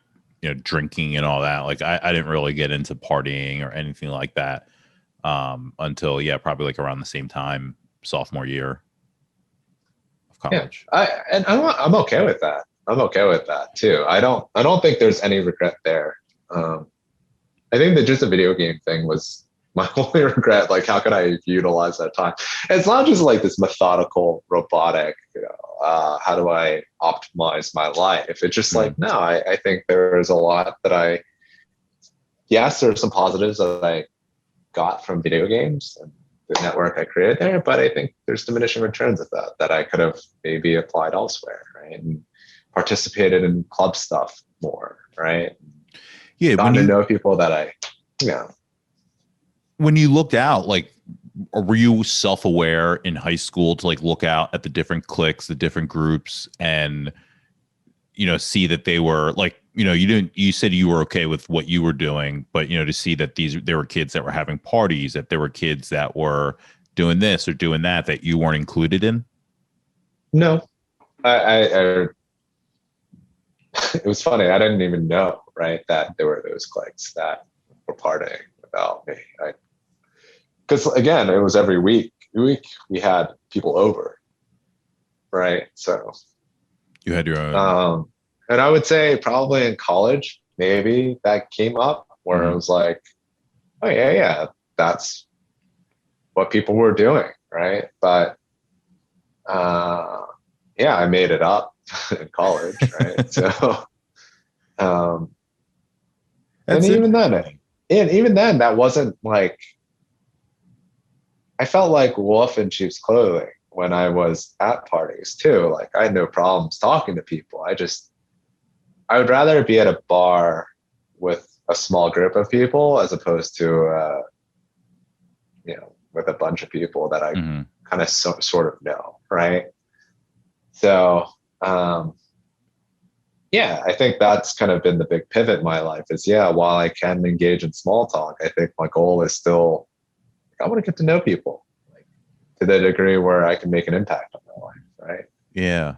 drinking and all that, like I didn't really get into partying or anything like that until, probably like around the same time, sophomore year of college. I'm okay with that. I'm okay with that too. I don't think there's any regret there. I think that just a video game thing was my only regret. Like, how could I utilize that time? It's not just like this methodical, robotic, how do I optimize my life? It's just like, no, I think there's a lot that yes, there are some positives that I got from video games and the network I created there, but I think there's diminishing returns of that I could have maybe applied elsewhere, right? And participated in club stuff more, right? Yeah. Gotten to know people that when you looked out, like, or were you self-aware in high school to like look out at the different cliques, the different groups, and see that they were like, you said you were okay with what you were doing, but to see that there were kids that were having parties, that there were kids that were doing this or doing that you weren't included in? No, I it was funny. I didn't even know, right, that there were those cliques that were partying without me. Because again, it was every week. We had people over, right? So You had your own. And I would say probably in college, maybe that came up where it was like, oh yeah, that's what people were doing, right? But I made it up in college, right? So, and even then, that wasn't like, I felt like wolf in sheep's clothing when I was at parties too. Like, I had no problems talking to people. I would rather be at a bar with a small group of people as opposed to, with a bunch of people that I kind of sort of know, right? So, I think that's kind of been the big pivot in my life is, while I can engage in small talk, I think my goal is still, I want to get to know people, like, to the degree where I can make an impact on their life, right? Yeah.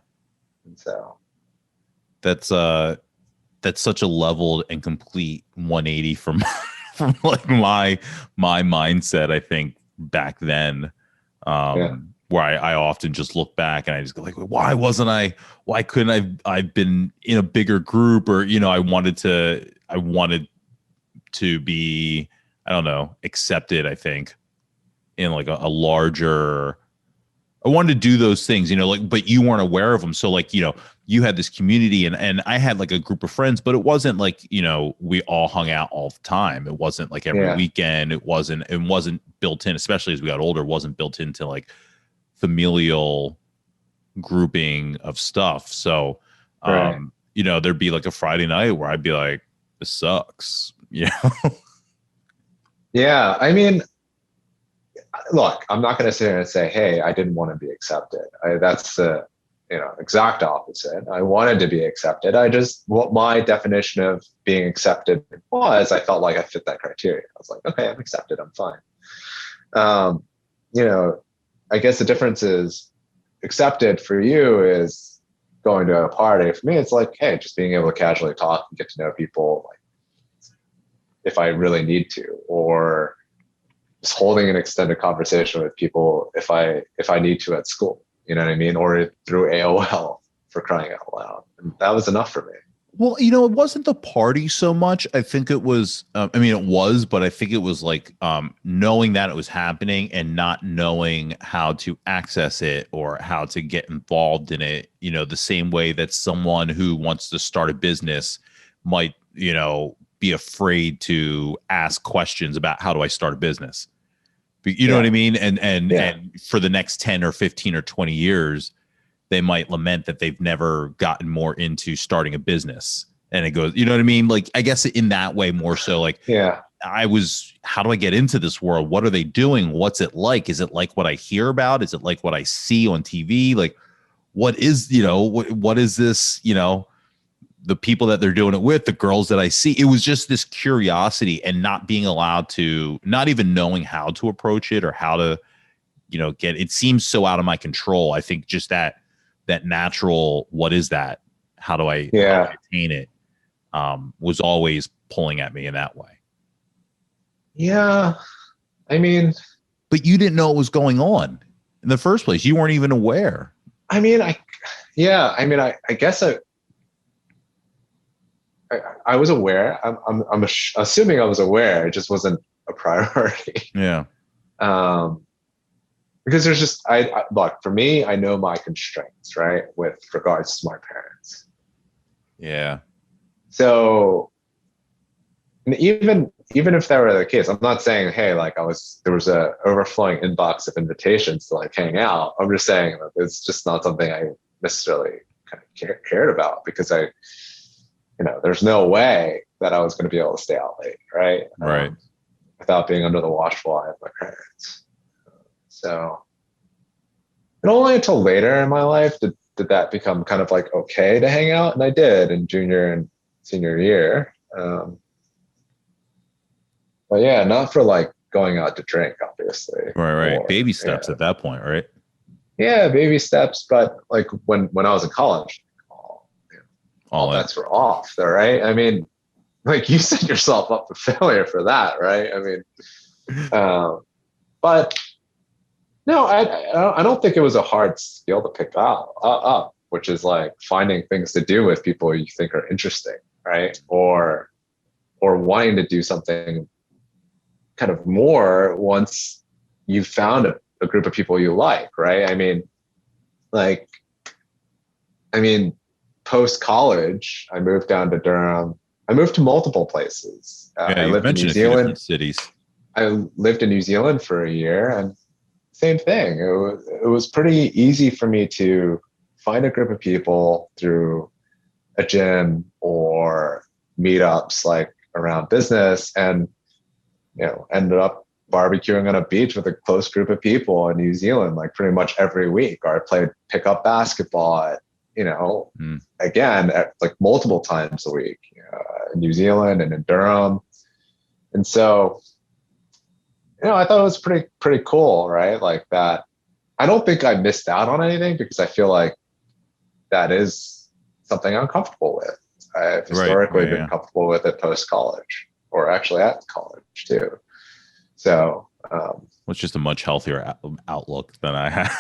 And so that's such a leveled and complete 180 from from like my mindset, I think, back then. Where I often just look back and I just go like, why couldn't I've been in a bigger group, or I wanted to be, I don't know, accepted, I think, in like a larger, I wanted to do those things, like, but you weren't aware of them. So like, you had this community and I had like a group of friends, but it wasn't like, we all hung out all the time. It wasn't like every weekend. It wasn't built in, especially as we got older, it wasn't built into like familial grouping of stuff. So, there'd be like a Friday night where I'd be like, this sucks. Yeah. I mean, look, I'm not going to sit here and say, hey, I didn't want to be accepted. That's the exact opposite. I wanted to be accepted. What my definition of being accepted was, I felt like I fit that criteria. I was like, okay, I'm accepted. I'm fine. I guess the difference is, accepted for you is going to a party. For me, it's like, hey, just being able to casually talk and get to know people, like, if I really need to, or just holding an extended conversation with people if I need to at school, you know what I mean? Or through AOL, for crying out loud. And that was enough for me. Well, it wasn't the party so much. I think it was, it was, but I think it was like knowing that it was happening and not knowing how to access it or how to get involved in it, the same way that someone who wants to start a business might, be afraid to ask questions about how do I start a business. You know what I mean? And Yeah. and for the next 10 or 15 or 20 years, they might lament that they've never gotten more into starting a business. And it goes, you know what I mean? Like, I guess in that way, more so like, Yeah. how do I get into this world? What are they doing? What's it like? Is it like what I hear about? Is it like what I see on TV? Like, what is, what is this, the people that they're doing it with, the girls that I see? It was just this curiosity and not being allowed to, not even knowing how to approach it or how to, get, it seems so out of my control. I think just that natural, what is that? How do I attain it? Was always pulling at me in that way. Yeah. I mean, but you didn't know what was going on in the first place. You weren't even aware. I mean, I guess I was aware. I'm assuming I was aware. It just wasn't a priority. Yeah. Because there's just, look, for me, I know my constraints, right, with regards to my parents. Yeah. So, and even if that were the case, I'm not saying, hey, like there was a overflowing inbox of invitations to like hang out. I'm just saying that it's just not something I necessarily kind of cared about, because there's no way that I was going to be able to stay out late, right? Right. Without being under the watchful eye of my parents. So, and only until later in my life did that become kind of like okay to hang out, and I did in junior and senior year. But yeah, not for like going out to drink, obviously. Right. Baby steps at that point, right? Yeah, baby steps. But like when I was in college, all bets were off there, right? I mean, like you set yourself up for failure for that, right? I mean, but no, I don't think it was a hard skill to pick up, which is like finding things to do with people you think are interesting, right? Or wanting to do something kind of more once you've found a group of people you like, right? I mean, post college, I moved down to Durham. I moved to multiple places. I lived in New Zealand. Cities. I lived in New Zealand for a year, and same thing. It was pretty easy for me to find a group of people through a gym or meetups like around business, and ended up barbecuing on a beach with a close group of people in New Zealand like pretty much every week. Or I played pickup basketball again at like multiple times a week in New Zealand and in Durham. And so I thought it was pretty cool, right? Like that. I don't think I missed out on anything, because I feel like that is something I'm comfortable with. I've historically been comfortable with it post college, or actually at college too. So it's just a much healthier outlook than I have.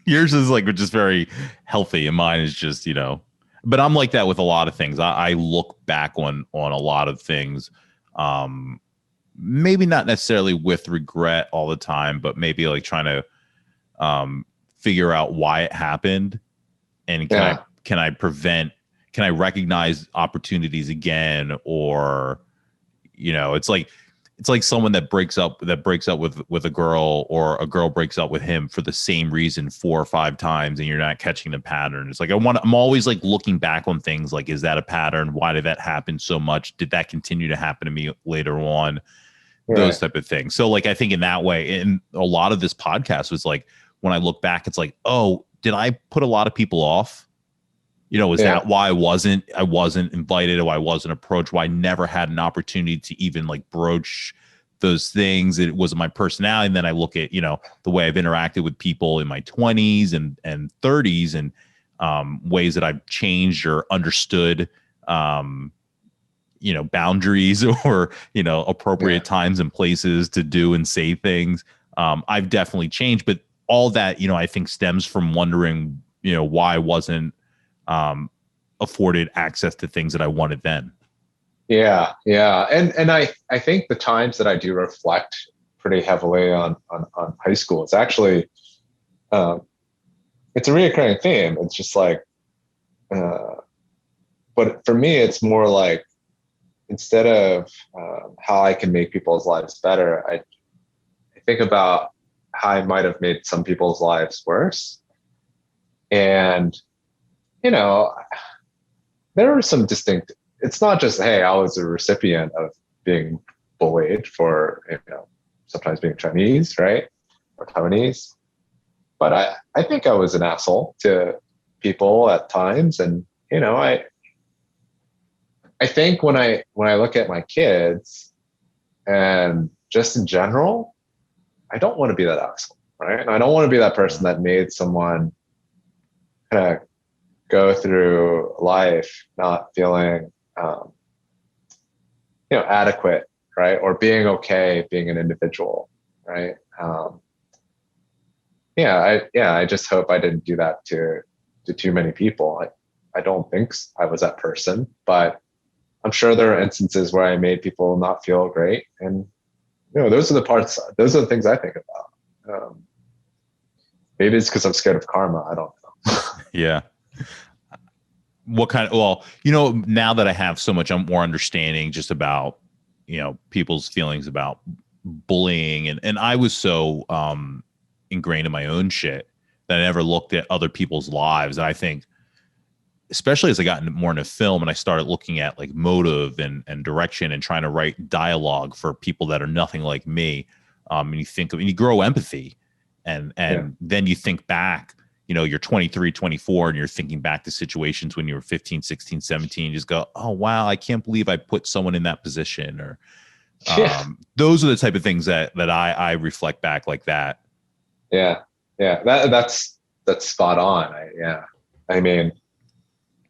Yours is like just very healthy, and mine is just but I'm like that with a lot of things. I look back on a lot of things, maybe not necessarily with regret all the time, but maybe like trying to figure out why it happened, and can I recognize opportunities again, or it's like someone that breaks up with a girl, or a girl breaks up with him for the same reason 4 or 5 times, and you're not catching the pattern. It's like I'm always like looking back on things like, is that a pattern? Why did that happen so much? Did that continue to happen to me later on? Those type of things. So like I think in that way, and a lot of this podcast was like, when I look back, it's like, oh, did I put a lot of people off? Is that why I wasn't invited, or I wasn't approached, why I never had an opportunity to even like broach those things? It wasn't my personality. And then I look at, the way I've interacted with people in my 20s and 30s, and ways that I've changed or understood, boundaries, or, appropriate times and places to do and say things. I've definitely changed, but all that, I think stems from wondering, why I wasn't afforded access to things that I wanted then. Yeah. And I think the times that I do reflect pretty heavily on high school, it's actually, it's a reoccurring theme. It's just like, but for me, it's more like, instead of how I can make people's lives better, I think about how I might have made some people's lives worse. And, you know, there were some distinct, it's not just, hey, I was a recipient of being bullied for, you know, sometimes being Chinese, right? Or Taiwanese. But I think I was an asshole to people at times. And, you know, I think when I look at my kids and just in general, I don't want to be that asshole, right? And I don't want to be that person that made someone kind of go through life not feeling, you know, adequate, right? Or being okay being an individual, right? I just hope I didn't do that to too many people. I don't think I was that person, but I'm sure there are instances where I made people not feel great. And, you know, those are the things I think about. Maybe it's because I'm scared of karma. I don't know. Yeah. What kind of, well, you know, now that I have so much more understanding just about, you know, people's feelings about bullying, and I was so ingrained in my own shit that I never looked at other people's lives. And I think, especially as I got more into film and I started looking at like motive and direction and trying to write dialogue for people that are nothing like me. And you think of, and you grow empathy and then you think back, you know, you're 23, 24, and you're thinking back to situations when you were 15, 16, 17, you just go, oh, wow, I can't believe I put someone in that position. Or those are the type of things that I reflect back like that. Yeah. That's spot on. I mean,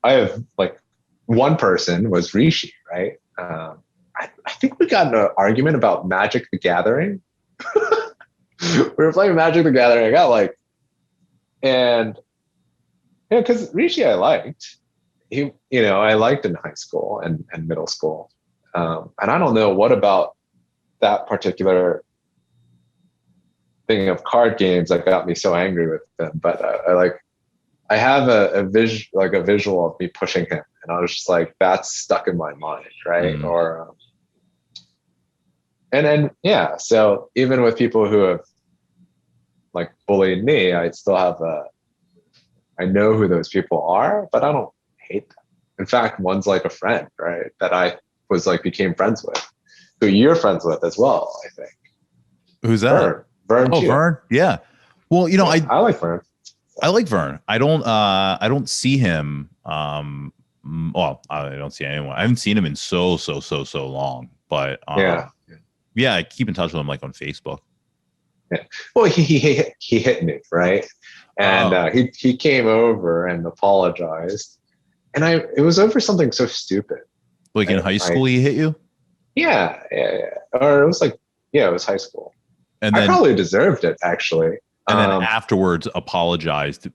I have like one person was Rishi, right? I think we got in an argument about Magic the Gathering. We were playing Magic the Gathering. I got like, and yeah, because Rishi I liked. He, you know, I liked in high school and middle school. And I don't know what about that particular thing of card games that got me so angry with them. But I have a visual of me pushing him, and I was just like, that's stuck in my mind, right? Mm. Or and then yeah, so even with people who have like bullied me, I still have I know who those people are, but I don't hate them. In fact, one's like a friend, right? That I was like became friends with, who you're friends with as well, I think. Who's that? Vern. Oh, Chiou. Vern. Yeah. Well, you know, I like Vern. I like Vern. I don't see him. Well, I don't see anyone. I haven't seen him in so long. But yeah, I keep in touch with him like on Facebook. Yeah. Well, he hit me, right? And he came over and apologized, and it was over something so stupid. Like in high school, he hit you? Yeah. Or it was like, yeah, it was high school. And then, I probably deserved it, actually. And then afterwards apologized,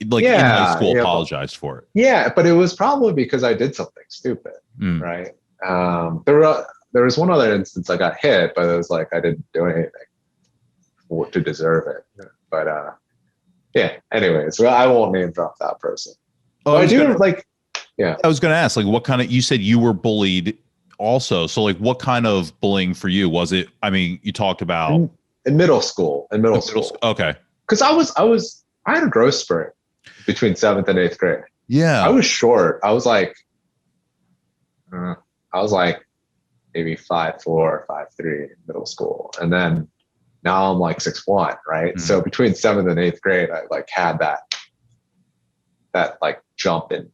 like in high school, apologized for it. Yeah, but it was probably because I did something stupid, right? There was one other instance I got hit, but it was like I didn't do anything to deserve it. But yeah. Anyways, well, I won't name drop that person. Oh, I do like. Yeah, I was going to ask, like, what kind of? You said you were bullied, also. So, like, what kind of bullying for you was it? I mean, you talked about in middle school. In middle school. Okay. Because I had a growth spurt between 7th and 8th grade. Yeah. I was short. I was like maybe 5'4", 5'3" in middle school. And then now I'm like 6'1", right? So between 7th and 8th grade, I like had that like jump in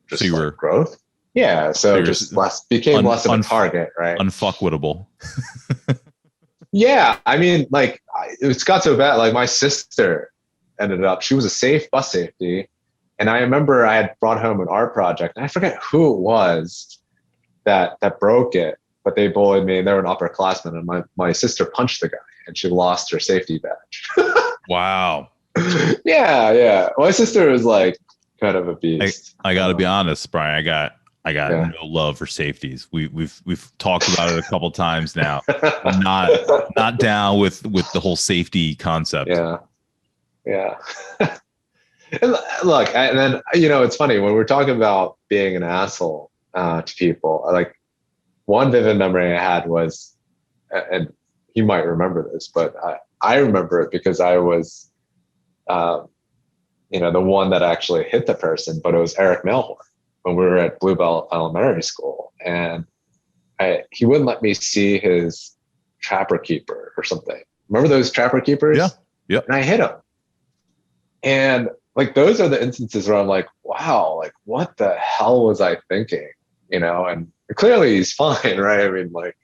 just so like growth. Yeah. So just became less of a target, right? Unfuckwittable. Yeah. I mean, like it's got so bad. Like my sister ended up, she was a bus safety. And I remember I had brought home an art project, and I forget who it was that broke it, but they bullied me, and they were an upperclassman, and my sister punched the guy, and she lost her safety badge. Wow. Yeah. My sister was like kind of a beast. I got to be honest, Brian. I got no love for safeties. We've talked about it a couple times now. I'm not down with the whole safety concept. Yeah. And look, and then, you know, it's funny when we're talking about being an asshole to people. Like one vivid memory I had was, and he might remember this, but I remember it because I was, the one that actually hit the person, but it was Eric Melhorn when we were at Bluebell Elementary School. And he wouldn't let me see his trapper keeper or something. Remember those trapper keepers? Yeah. Yeah. And I hit him. And like, those are the instances where I'm like, wow, like what the hell was I thinking? And clearly he's fine, right? I mean, like,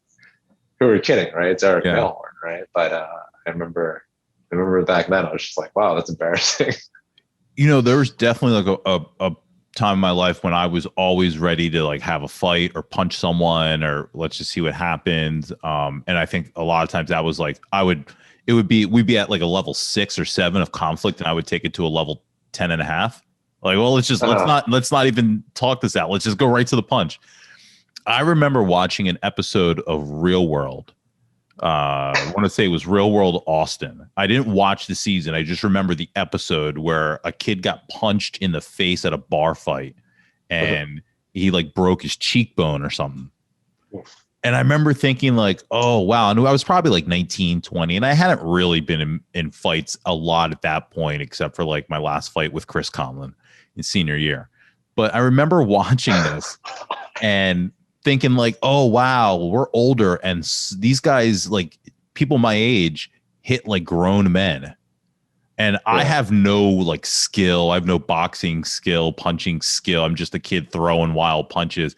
who are we kidding, right? It's Eric Melhorn, right? But I remember back then I was just like, wow, that's embarrassing. There was definitely like a time in my life when I was always ready to like have a fight or punch someone or let's just see what happens. And I think a lot of times that was like we'd be at like a level 6 or 7 of conflict, and I would take it to a level 10 and a half. Like, well, let's not even talk this out. Let's just go right to the punch. I remember watching an episode of Real World. I want to say it was Real World Austin. I didn't watch the season. I just remember the episode where a kid got punched in the face at a bar fight and he like broke his cheekbone or something. And I remember thinking like, oh, wow. And I was probably like 19, 20. And I hadn't really been in fights a lot at that point, except for like my last fight with Chris Conlon in senior year. But I remember watching this and thinking like, oh, wow, we're older. And these guys, like people my age, hit like grown men. And I have no like skill. I have no boxing skill, punching skill. I'm just a kid throwing wild punches.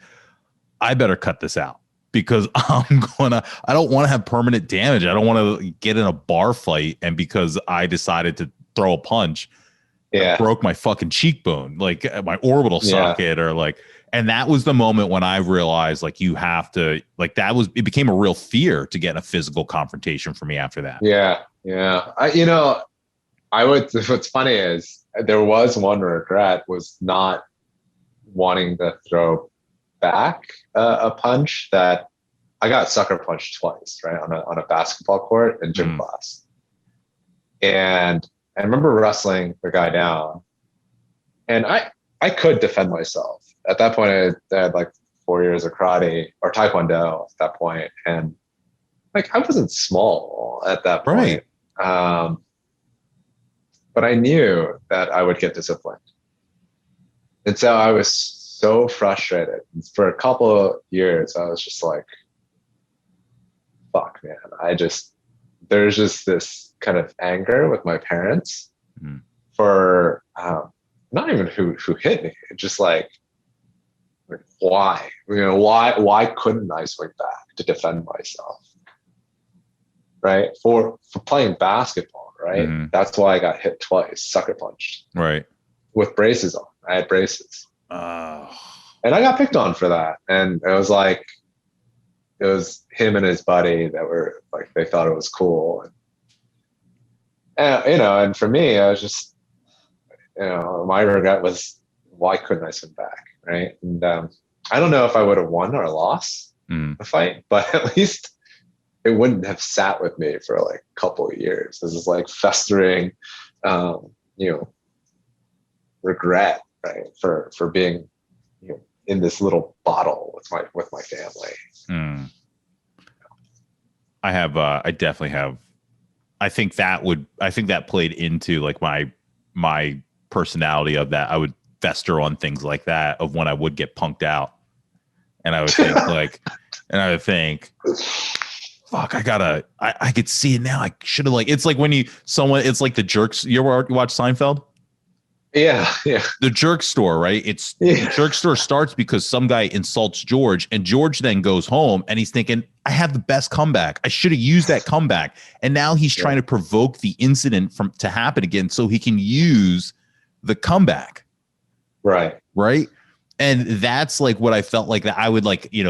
I better cut this out because I don't want to have permanent damage. I don't want to get in a bar fight. And because I decided to throw a punch, I broke my fucking cheekbone, like my orbital socket or like, and that was the moment when I realized like you have to like it became a real fear to get in a physical confrontation for me after that. Yeah. What's funny is there was one regret was not wanting to throw back a punch that I got sucker punched twice, right? On a basketball court in gym class. And I remember wrestling the guy down and I could defend myself. At that point, I had like 4 years of karate or taekwondo at that point. And like, I wasn't small at that point. Right. But I knew that I would get disciplined. And so I was so frustrated. For a couple of years, I was just like, fuck, man. There's just this kind of anger with my parents for not even who hit me. Just like why? Why couldn't I swing back to defend myself? Right? For playing basketball, right? Mm-hmm. That's why I got hit twice, sucker punched. Right. With braces on. I had braces. And I got picked on for that. And it was like, it was him and his buddy that were like, they thought it was cool. And for me, I was just, my regret was, why couldn't I swing back? Right. And I don't know if I would have won or lost the fight, but at least it wouldn't have sat with me for like a couple of years. This is like festering, regret, right? For being, in this little bottle with my family. I definitely have. I think that played into like my personality of that. I would fester on things like that of when I would get punked out. And I would think fuck, I could see it now. I should have it's like when it's like the jerks. You ever watch Seinfeld? Yeah. The jerk store, right? The jerk store starts because some guy insults George, and George then goes home and he's thinking, I have the best comeback. I should have used that comeback. And now he's trying to provoke the incident to happen again so he can use the comeback. Right. And that's like what I felt like that I would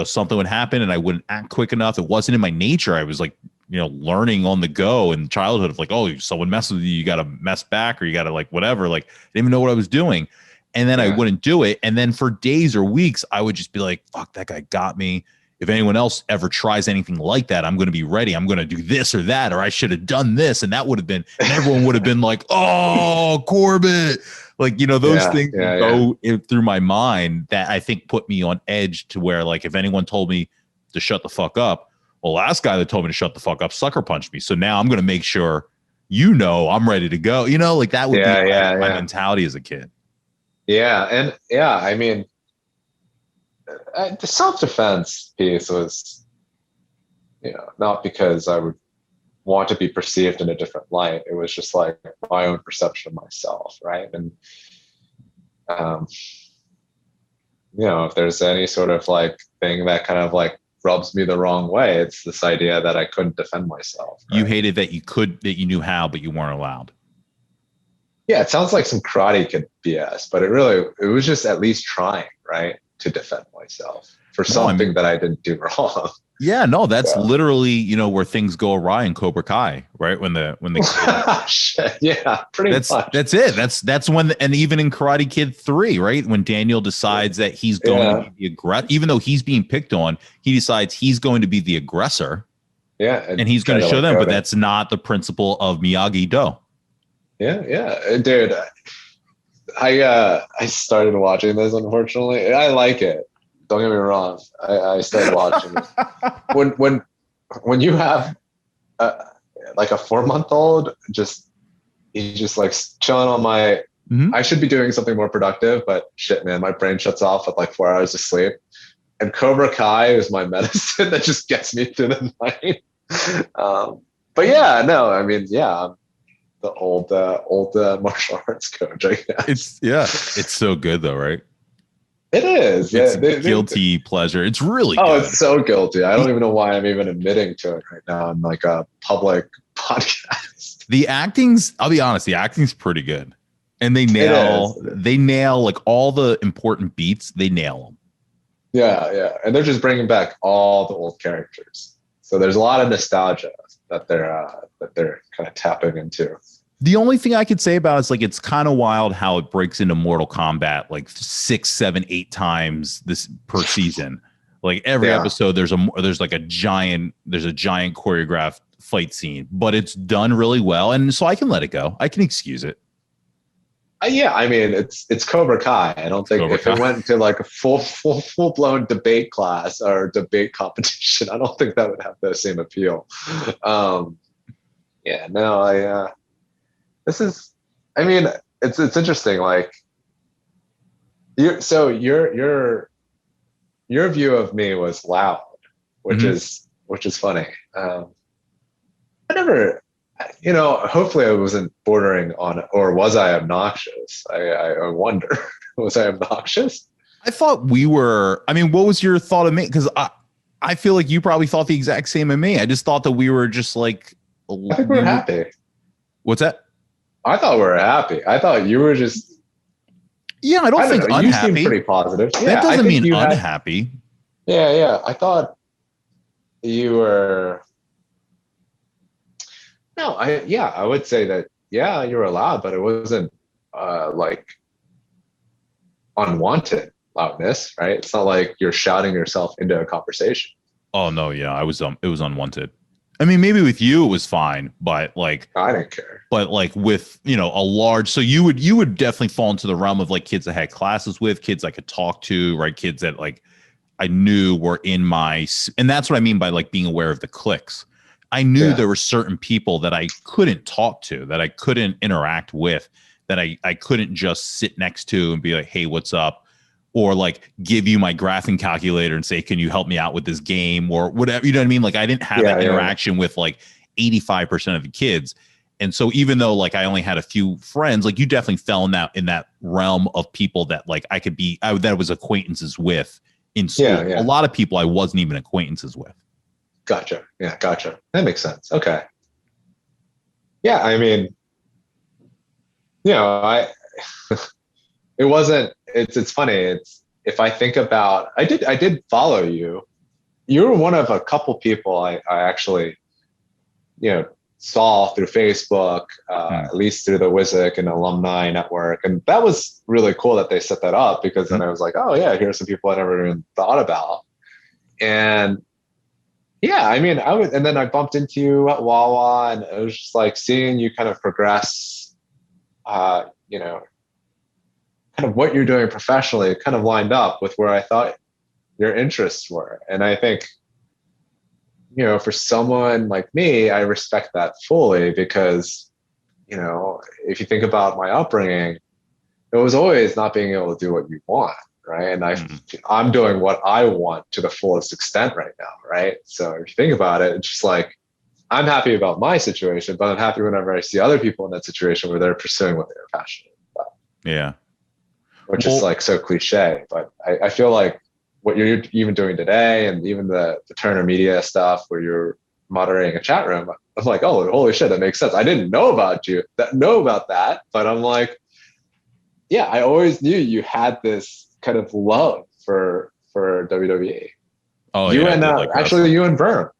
something would happen and I wouldn't act quick enough. It wasn't in my nature. I was like, learning on the go in childhood of like, oh, if someone messes with you, you got to mess back or you got to like whatever. Like, I didn't even know what I was doing. And then I wouldn't do it. And then for days or weeks, I would just be like, fuck, that guy got me. If anyone else ever tries anything like that, I'm going to be ready. I'm going to do this or that, or I should have done this. And that would have been, and everyone would have been like, oh, Corbett. Like, those things go through my mind that I think put me on edge to where like, if anyone told me to shut the fuck up, well, last guy that told me to shut the fuck up sucker punched me. So now I'm going to make sure, I'm ready to go. Like that would be my mentality as a kid. Yeah. And yeah, I mean, the self-defense piece was, not because I would want to be perceived in a different light. It was just like my own perception of myself. Right. And, if there's any sort of like thing that kind of like rubs me the wrong way, it's this idea that I couldn't defend myself. Right? You hated that you knew how, but you weren't allowed. Yeah. It sounds like some Karate Kid BS, but it was just at least trying, right, to defend myself for something that I didn't do wrong. Yeah, no, that's literally, where things go awry in Cobra Kai, right? When the Shit, yeah, pretty much. That's it. That's when, and even in Karate Kid 3, right? When Daniel decides that he's going to be the aggressor, even though he's being picked on, he decides he's going to be the aggressor. Yeah. And he's going to show them, but that's not the principle of Miyagi-Do. Yeah. Dude, I started watching this, unfortunately. I like it. Don't get me wrong. I started watching it. When you have like a 4-month-old, he's just like chilling on my. I should be doing something more productive, but shit, man, my brain shuts off with like 4 hours of sleep. And Cobra Kai is my medicine that just gets me through the night. But yeah, no, I mean, yeah, I'm the old martial arts coach, I guess. It's so good though, right? It is. It's guilty pleasure. It's really good. It's so guilty. I don't even know why I'm even admitting to it right now on like a public podcast. I'll be honest, the acting's pretty good. And they nail like all the important beats. They nail them. Yeah. And they're just bringing back all the old characters. So there's a lot of nostalgia that they're kind of tapping into. The only thing I could say about it is like it's kind of wild how it breaks into Mortal Kombat like 6, 7, 8 times this per season. Like every episode, there's a giant choreographed fight scene, but it's done really well, and so I can let it go. I can excuse it. Yeah, I mean it's Cobra Kai. I don't think if it went to like a full blown debate class or debate competition, I don't think that would have the same appeal. This is, I mean, it's interesting. Like, your view of me was loud, which is funny. I never, hopefully I wasn't bordering on, or was I obnoxious? I wonder, was I obnoxious? I thought we were. I mean, what was your thought of me? Because I feel like you probably thought the exact same of me. I just thought that we were just like. I think we're happy. What's that? I thought we were happy. I thought you were just. Yeah, I don't think unhappy. You seem pretty positive. That doesn't mean unhappy. Yeah. I thought you were. No, I would say that. Yeah, you were loud, but it wasn't like unwanted loudness, right? It's not like you're shouting yourself into a conversation. Oh no, yeah, it was unwanted. I mean, maybe with you it was fine, but like I didn't care. But like with a large, so you would definitely fall into the realm of like kids I had classes with, kids I could talk to, right? Kids that like I knew were in my, and that's what I mean by like being aware of the cliques. I knew there were certain people that I couldn't talk to, that I couldn't interact with, that I couldn't just sit next to and be like, hey, what's up? Or like give you my graphing calculator and say, can you help me out with this game or whatever? You know what I mean? Like I didn't have that interaction with like 85% of the kids. And so even though like I only had a few friends, like you definitely fell in that realm of people that like that was acquaintances with in school. A lot of people I wasn't even acquaintances with. Gotcha. Yeah, gotcha. That makes sense. Okay. Yeah, I mean, it wasn't. It's funny. It's if I think about, I did follow you. You were one of a couple people I actually, saw through Facebook, at least through the Wissahickon alumni network, and that was really cool that they set that up because then I was like, oh yeah, here's some people I never even thought about, and yeah, I mean, and then I bumped into you at Wawa, and it was just like seeing you kind of progress, kind of what you're doing professionally kind of lined up with where I thought your interests were. And I think, for someone like me, I respect that fully because, if you think about my upbringing, it was always not being able to do what you want, right? And I'm doing what I want to the fullest extent right now, right? So if you think about it, it's just like, I'm happy about my situation, but I'm happy whenever I see other people in that situation where they're pursuing what they're passionate about. Yeah. Which is like so cliche, but I feel like what you're even doing today and even the Turner Media stuff where you're moderating a chat room, I'm like, oh, holy shit, that makes sense. I didn't know about that, but I'm like, yeah, I always knew you had this kind of love for WWE. Oh, you yeah. And actually you and Vern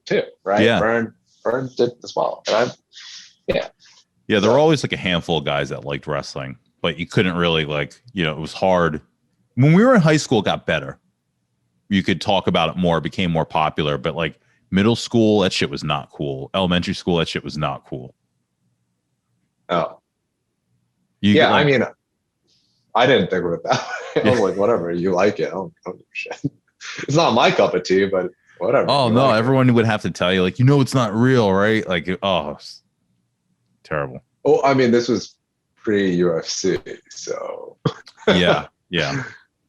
too, right? Yeah. Vern did as well. Yeah. Yeah, there were always like a handful of guys that liked wrestling, but you couldn't really it was hard. When we were in high school, it got better. You could talk about it more, it became more popular, but like middle school, that shit was not cool. Elementary school, that shit was not cool. Oh. I mean, I didn't think of it that way. I was like, whatever, you like it. I don't give a shit. It's not my cup of tea, but whatever. Oh, no, like everyone would have to tell you, like, it's not real, right? Like, terrible. Oh, I mean, this was pre-UFC, so. Yeah.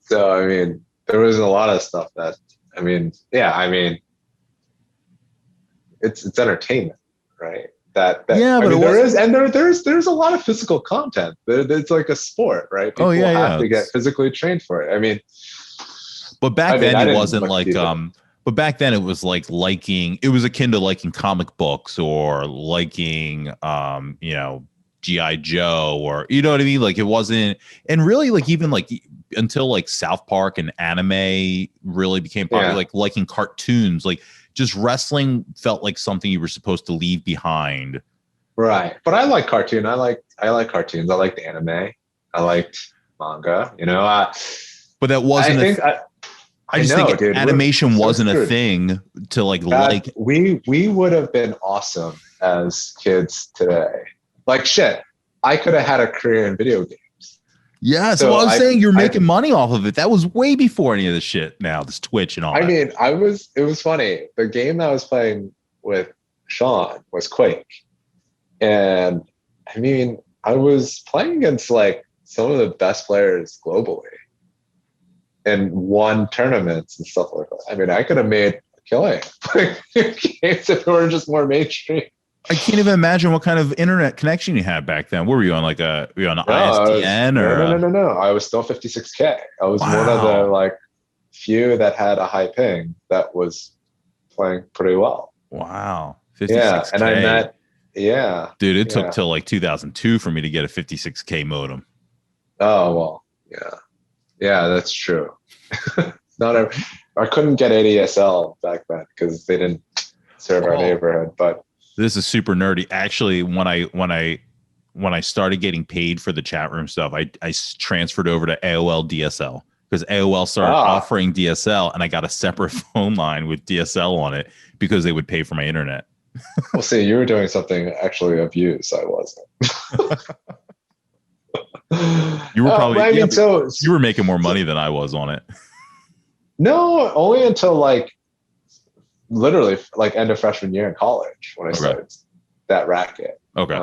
So, I mean, there was a lot of stuff that, it's entertainment, right? But there's a lot of physical content. It's like a sport, right? People have to get physically trained for it. I mean, but back then it wasn't like but back then it was like it was akin to liking comic books or liking G.I. Joe, or you know what I mean? Like it wasn't, and really like even like until like South Park and anime really became popular, like liking cartoons, like just wrestling felt like something you were supposed to leave behind. Right. But I like cartoon. I like cartoons. I liked anime. I liked manga, but that wasn't I just think dude, animation wasn't a thing to like. We would have been awesome as kids today. Like shit, I could have had a career in video games. Yeah, so I was saying you're making money off of it. That was way before any of this shit now, this Twitch and all that. I mean, it was funny. The game I was playing with Sean was Quake. And I mean, I was playing against like some of the best players globally and won tournaments and stuff like that. I mean, I could have made a killing games if it were just more mainstream. I can't even imagine what kind of internet connection you had back then. What were you on? Were you on ISDN or? No. I was still 56K. I was one of the like few that had a high ping that was playing pretty well. Wow. 56K. Yeah, and I met. Yeah, dude, it took till like 2002 for me to get a 56K modem. Oh well, yeah, that's true. I couldn't get ADSL back then because they didn't serve our neighborhood, but. This is super nerdy. Actually, when I started getting paid for the chat room stuff, I transferred over to AOL DSL because AOL started offering DSL, and I got a separate phone line with DSL on it because they would pay for my internet. Well, see, you were doing something actually of use. I wasn't. You were probably. You were making more money than I was on it. No, only until like. Literally like end of freshman year in college when I started that racket. Okay.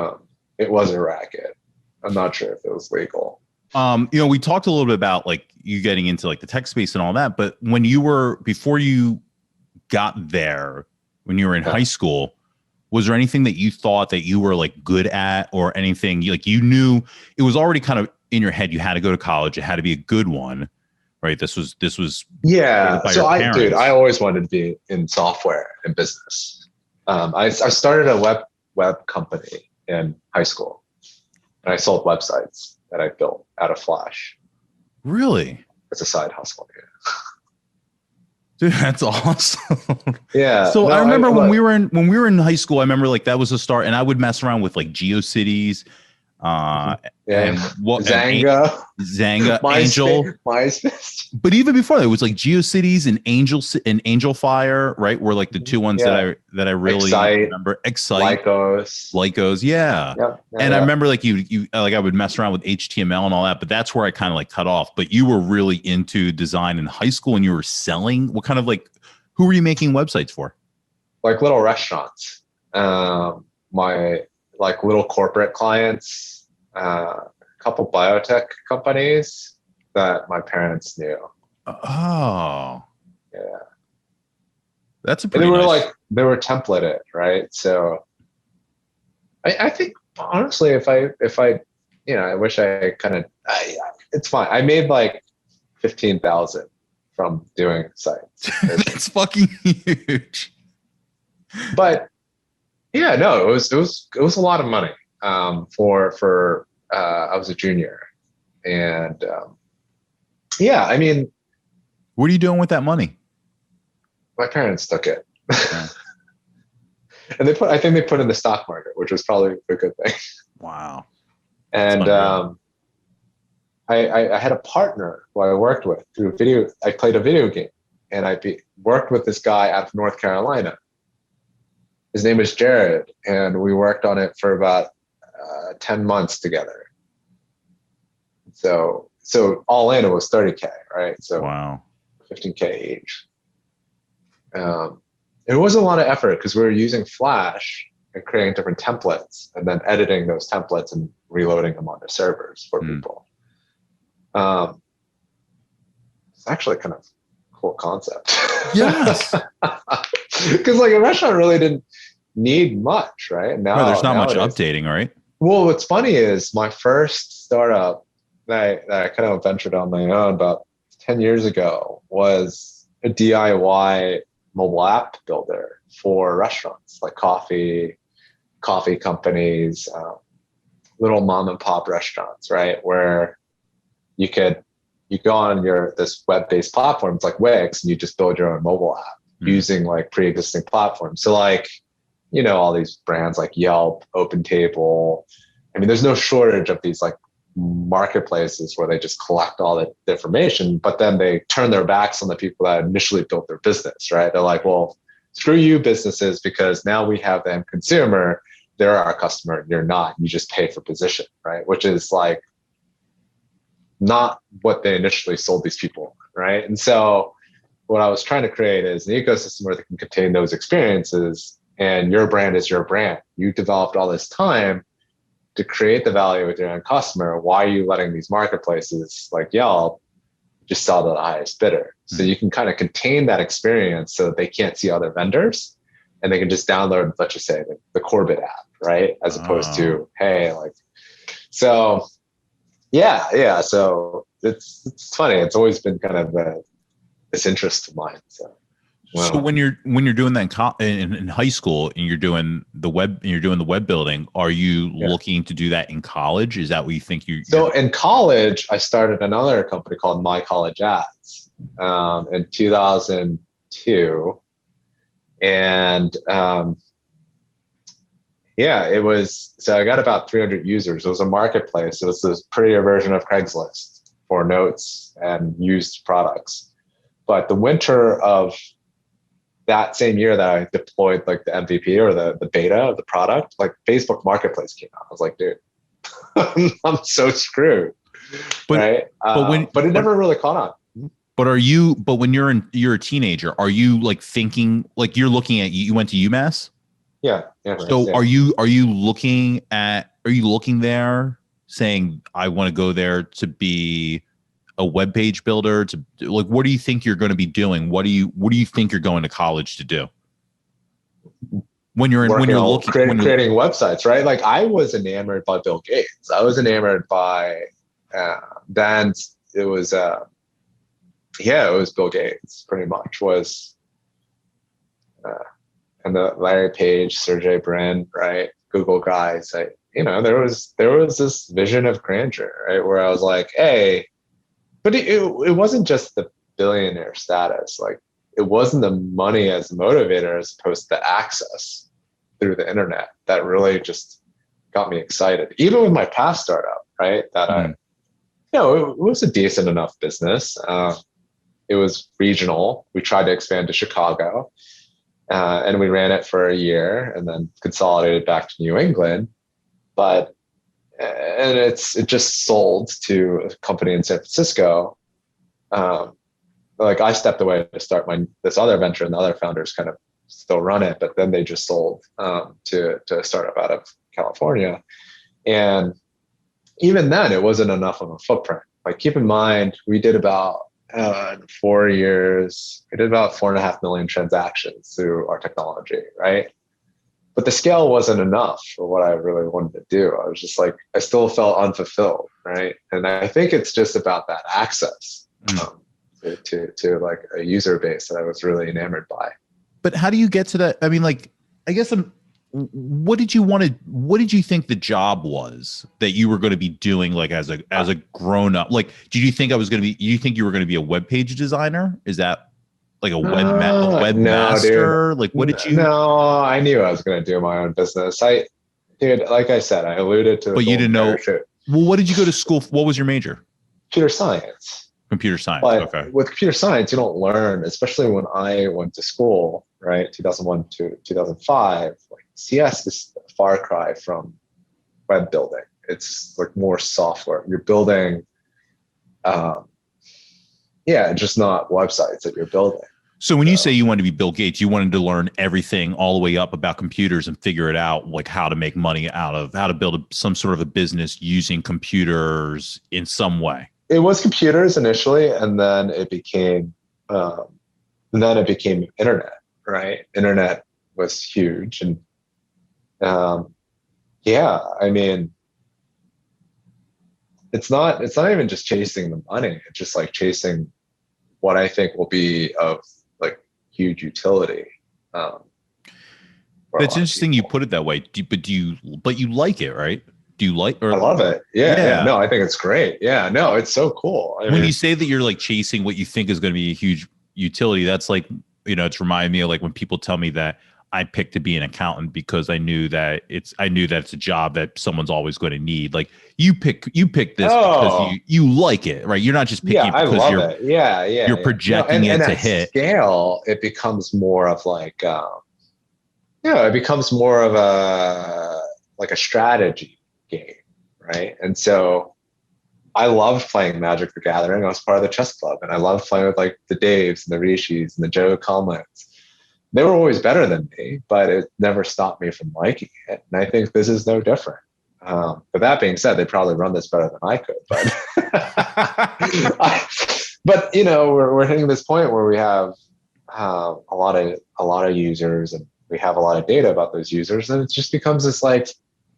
It was a racket. I'm not sure if it was legal. We talked a little bit about like you getting into like the tech space and all that, but before you got there, when you were in high school, was there anything that you thought that you were like good at or anything like you knew it was already kind of in your head? You had to go to college. It had to be a good one. Right. This was. Yeah. So I always wanted to be in software and business. I started a web company in high school, and I sold websites that I built out of Flash. Really? It's a side hustle. Yeah. Dude, that's awesome. Yeah. So I remember when we were in high school, I remember like that was the start, and I would mess around with like GeoCities. And what Zanga, MySpace. But even before that, it was like GeoCities and Angel Fire, right? Were like the two ones that I really remember. Excite, Lycos, yeah. And I remember like you like I would mess around with HTML and all that, but that's where I kind of like cut off. But you were really into design in high school, and you were selling. What kind of like who were you making websites for? like little restaurants. My like little corporate clients, a couple biotech companies that my parents knew. Oh, Yeah. that's a And they pretty were nice. like, they were templated, right? So I think honestly, if I, I wish I kind of, it's fine. I made like 15,000 from doing sites. That's fucking huge. But yeah, no, it was a lot of money for I was a junior, and yeah, I mean, What are you doing with that money? my parents took it, Yeah. and I think they put in the stock market, which was probably a good thing. Wow, that's And unreal. I had a partner who I worked with through video. I played a video game, and worked with this guy out of North Carolina. His name is Jared, and we worked on it for about 10 months together. So all in, it was 30K, right? So Wow. 15K each. It was a lot of effort because we were using Flash and creating different templates and then editing those templates and reloading them onto servers for people. It's actually kind of a cool concept. Yes. Because like a restaurant really didn't need much, right? No, there's not much Nowadays. updating, right? Well, what's funny is my first startup that I kind of ventured on my own about 10 years ago was a DIY mobile app builder for restaurants like coffee companies, little mom and pop restaurants, right? Where you go on this web-based platform, it's like Wix, and you just build your own mobile app using like pre-existing platforms. So like, all these brands like Yelp, OpenTable. I mean, there's no shortage of these like marketplaces where they just collect all the information, but then they turn their backs on the people that initially built their business, right? They're like, well, screw you businesses, because now we have the end consumer. They're our customer. You're not. You just pay for position, right? Which is like not what they initially sold these people, right? And so what I was trying to create is an ecosystem where they can contain those experiences, and your brand is your brand. You developed all this time to create the value with your own customer. Why are you letting these marketplaces like Yelp just sell to the highest bidder? So you can kind of contain that experience so that they can't see other vendors, and they can just download, let's just say, the Corbett app, right? As opposed to, hey, like, so yeah. So it's funny. It's always been kind of this interest of mine. So. So Wow. when you're doing that in high school and you're doing the web building, are you looking to do that in college? Is that what you think So in college, I started another company called My College Ads in 2002, and it was. So I got about 300 users. It was a marketplace. It was this prettier version of Craigslist for notes and used products. But the winter of that same year that I deployed like the MVP or the beta of the product, like Facebook Marketplace came out. I was like, dude, I'm so screwed. Right. But it never really caught on. But when you're a teenager, are you like thinking, like you're looking at, you went to UMass? Yeah. So are you looking there saying, I want to go there to be a web page builder, to like, what do you think you're going to be doing? What do you think you're going to college to do? When you're creating websites, right? Like I was enamored by Bill Gates. I was enamored by then it was Bill Gates pretty much was and the Larry Page, Sergey Brin, right? Google guys. There was this vision of grandeur, right? Where I was like, hey, but it wasn't just the billionaire status. Like it wasn't the money as a motivator as opposed to the access through the internet that really just got me excited. Even with my past startup, right? That it was a decent enough business. It was regional. We tried to expand to Chicago, and we ran it for a year and then consolidated back to New England. But it just sold to a company in San Francisco. Like I stepped away to start this other venture, and the other founders kind of still run it, but then they just sold to a startup out of California. And even then, it wasn't enough of a footprint. Like, keep in mind, we did about 4 years, we did about 4.5 million transactions through our technology, right? But the scale wasn't enough for what I really wanted to do. I was just like, I still felt unfulfilled, right? And I think it's just about that access to like a user base that I was really enamored by. But how do you get to that? I mean, like, I guess what did you think the job was that you were going to be doing, like, as a grown up? Like, did you think you think you were going to be a web page designer? Is that like a webmaster? Like, what did you? No, I knew I was going to do my own business. Dude, like I said, I alluded to. But you didn't know. Well, what did you go to school? What was your major? Computer science. Computer science. But okay. With computer science, you don't learn, especially when I went to school, right? 2001 to 2005. Like, CS is a far cry from web building. It's like more software. You're building, just not websites that you're building. So when you say you wanted to be Bill Gates, you wanted to learn everything all the way up about computers and figure it out, like how to make money out of, how to build some sort of a business using computers in some way. It was computers initially, and then it became internet, right? Internet was huge. And I mean, it's not even just chasing the money. It's just like chasing what I think will be of like huge utility. It's interesting you put it that way. But you like it, right? Do you like? Or, I love it. Yeah. No, I think it's great. Yeah. No, it's so cool. When you say that you're like chasing what you think is going to be a huge utility, that's like, it's reminding me of like when people tell me that I picked to be an accountant because I knew that it's a job that someone's always going to need. Like, you pick this because you like it, right? You're not just picking it because you're projecting it to hit. Scale, it becomes more of like, it becomes more of a strategy game, right? And so I loved playing Magic the Gathering. I was part of the chess club, and I loved playing with like the Daves and the Rishis and the Joe Conlins. They were always better than me, but it never stopped me from liking it. And I think this is no different. But that being said, they probably run this better than I could. But we're hitting this point where we have a lot of users, and we have a lot of data about those users, and it just becomes this like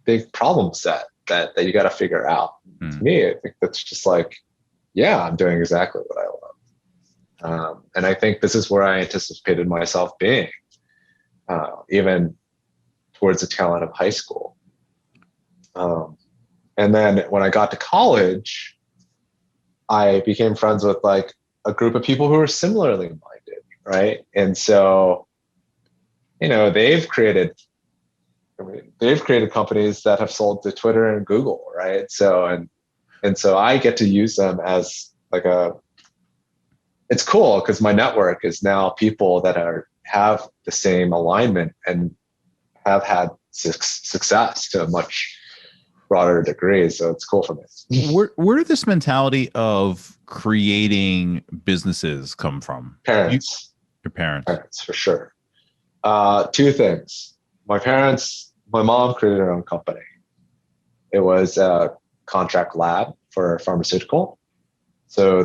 big problem set that you got to figure out. To me, I think that's just like, I'm doing exactly what I love. And I think this is where I anticipated myself being, even towards the tail end of high school. And then when I got to college, I became friends with like a group of people who were similarly minded, right? And so, they've created companies that have sold to Twitter and Google, right? So and so I get to use them as like it's cool because my network is now people that have the same alignment and have had success to a much broader degree. So it's cool for me. Where did this mentality of creating businesses come from? Parents. Your parents. Parents, for sure. Two things. My mom created her own company. It was a contract lab for pharmaceutical. So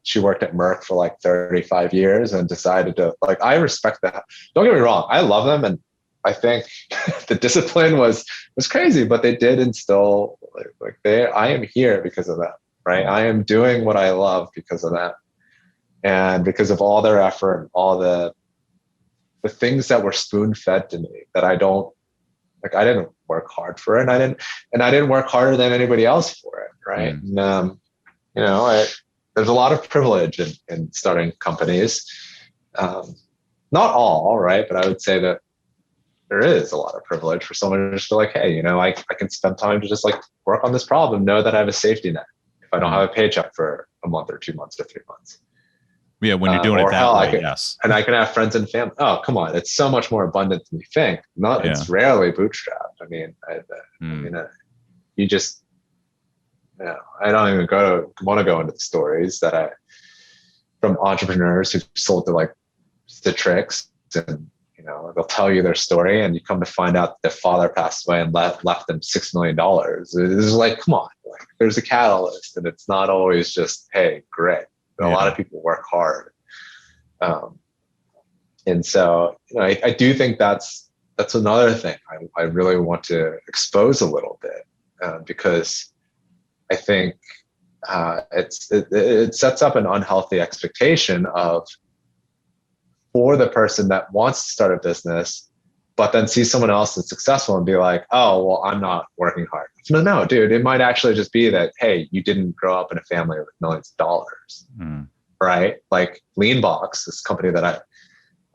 she worked at Merck for like 35 years and decided to, like, I respect that. Don't get me wrong. I love them. And I think the discipline was crazy, but they did instill I am here because of that, right? I am doing what I love because of that. And because of all their effort, all the things that were spoon fed to me that I didn't work hard for it. And I didn't work harder than anybody else for it. Right. And, there's a lot of privilege in starting companies. Not all, right. But I would say that there is a lot of privilege for someone to just be like, hey, I can spend time to just like work on this problem, know that I have a safety net if I don't have a paycheck for a month or 2 months or 3 months. Yeah, when you're doing it that way, yes. And I can have friends and family. Oh, come on. It's so much more abundant than you think. It's rarely bootstrapped. I mean, you just, I don't even want to go into the stories from entrepreneurs who sold to like Citrix and, they'll tell you their story, and you come to find out that their father passed away and left them $6 million. It's like, come on, like, there's a catalyst, and it's not always just, hey, grit. A lot of people work hard. And so, I do think that's another thing I really want to expose a little bit, because I think it sets up an unhealthy expectation for the person that wants to start a business, but then see someone else that's successful and be like, oh, well, I'm not working hard. No, dude, it might actually just be that, hey, you didn't grow up in a family with millions of dollars, right? Like Leanbox, this company that